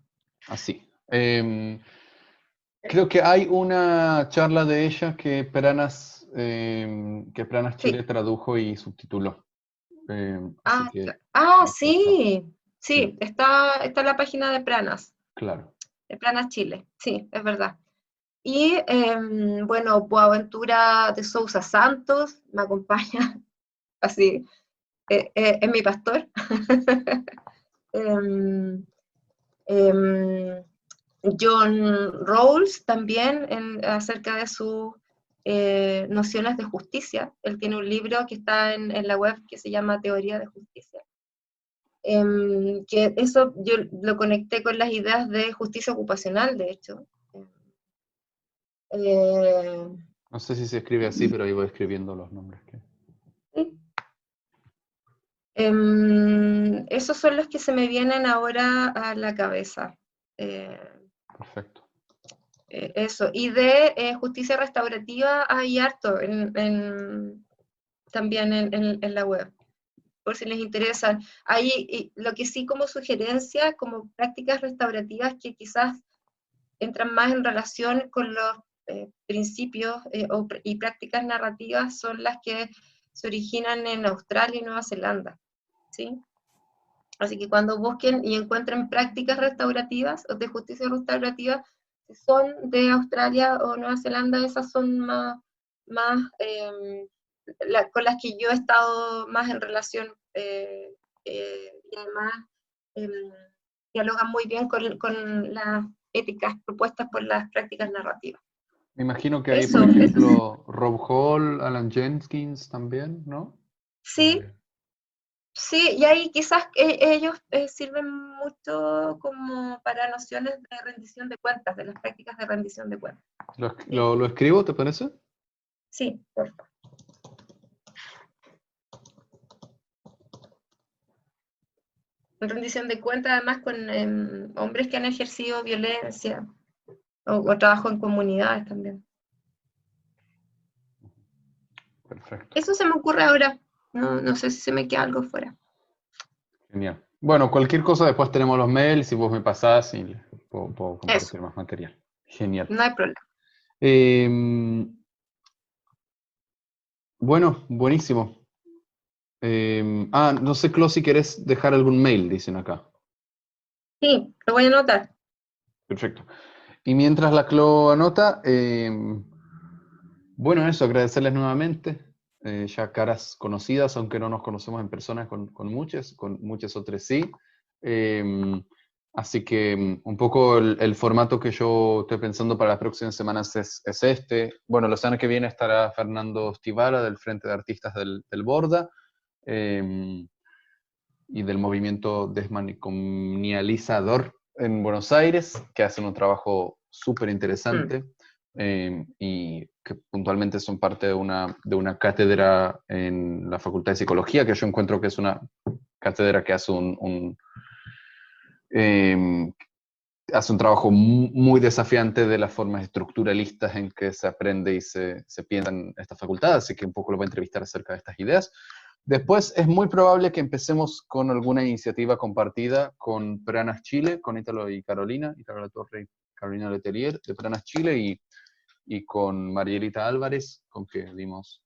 así. Creo que hay una charla de ella que Pranas Chile Sí. tradujo y subtituló. Así que, Sí, sí, está en la página de Pranas, claro. de Pranas Chile, sí, es verdad. Y bueno, Boaventura de Sousa Santos me acompaña, así, es mi pastor. Em, em, John Rawls también, acerca de sus nociones de justicia. Él tiene un libro que está en la web que se llama Teoría de Justicia. Que eso yo lo conecté con las ideas de justicia ocupacional, de hecho. Eh, No sé si se escribe así, pero ahí voy escribiendo los nombres. sí. Esos son los que se me vienen ahora a la cabeza. Perfecto. Eso. Y de justicia restaurativa hay harto también en la web, por si les interesan. Hay, lo que sí, como sugerencia, como prácticas restaurativas que quizás entran más en relación con los principios y prácticas narrativas, son las que se originan en Australia y Nueva Zelanda, ¿sí? Así que cuando busquen y encuentren prácticas restaurativas o de justicia restaurativa, si son de Australia o Nueva Zelanda, esas son más con las que yo he estado más en relación, y además dialogan muy bien con las éticas propuestas por las prácticas narrativas. Me imagino que hay, por Eso, ejemplo, Rob Hall, Alan Jenkins también, ¿no? sí. Sí, y ahí quizás ellos sirven mucho como para nociones de rendición de cuentas, de las prácticas de rendición de cuentas. ¿Lo escribo, te parece? Sí, por favor. Rendición de cuentas, además, con hombres que han ejercido violencia o trabajo en comunidades también. Perfecto. Eso se me ocurre ahora. No sé si se me queda algo fuera. Genial. Bueno, cualquier cosa después tenemos los mails y vos me pasás y puedo compartir Eso, más material. Genial. no hay problema. Bueno, buenísimo. No sé, Clo, si querés dejar algún mail, dicen acá. Sí, lo voy a anotar. Perfecto. Y mientras la Clo anota, bueno, eso, agradecerles nuevamente. Ya caras conocidas, aunque no nos conocemos en persona con muchas otras sí. Así que un poco el formato que yo estoy pensando para las próximas semanas es este. Bueno, la semana que viene estará Fernando Stivala del Frente de Artistas del Borda y del movimiento desmanicomializador en Buenos Aires, que hacen un trabajo súper interesante y que puntualmente son parte de una cátedra en la Facultad de Psicología, que yo encuentro que es una cátedra que hace hace un trabajo muy desafiante de las formas estructuralistas en que se aprende y se piensa en esta facultad, así que un poco lo voy a entrevistar acerca de estas ideas. Después es muy probable que empecemos con alguna iniciativa compartida con Pranas Chile, con Ítalo y Carolina, Ítalo La Torre y Carolina Letelier de Pranas Chile y con Marielita Álvarez, con quien dimos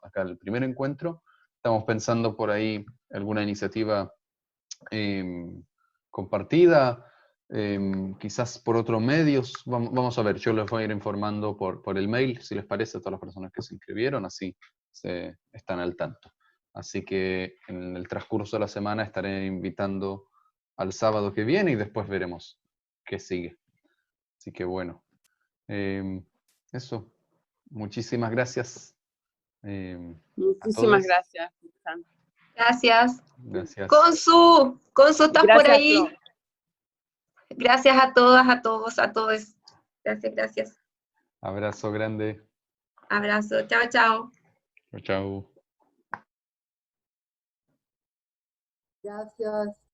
acá el primer encuentro. Estamos pensando por ahí alguna iniciativa compartida, quizás por otros medios. Vamos a ver, yo les voy a ir informando por el mail, si les parece, a todas las personas que se inscribieron, así están al tanto. Así que en el transcurso de la semana estaré invitando al sábado que viene y después veremos qué sigue. Así que bueno, eso. Muchísimas gracias. Muchísimas gracias. Gracias. Gracias. Consu, ¿estás por Gracias, ahí? Flo. Gracias a todas, a todos, a todos. Gracias. Abrazo grande. Abrazo. Chao, chao. Chao, chao. Gracias.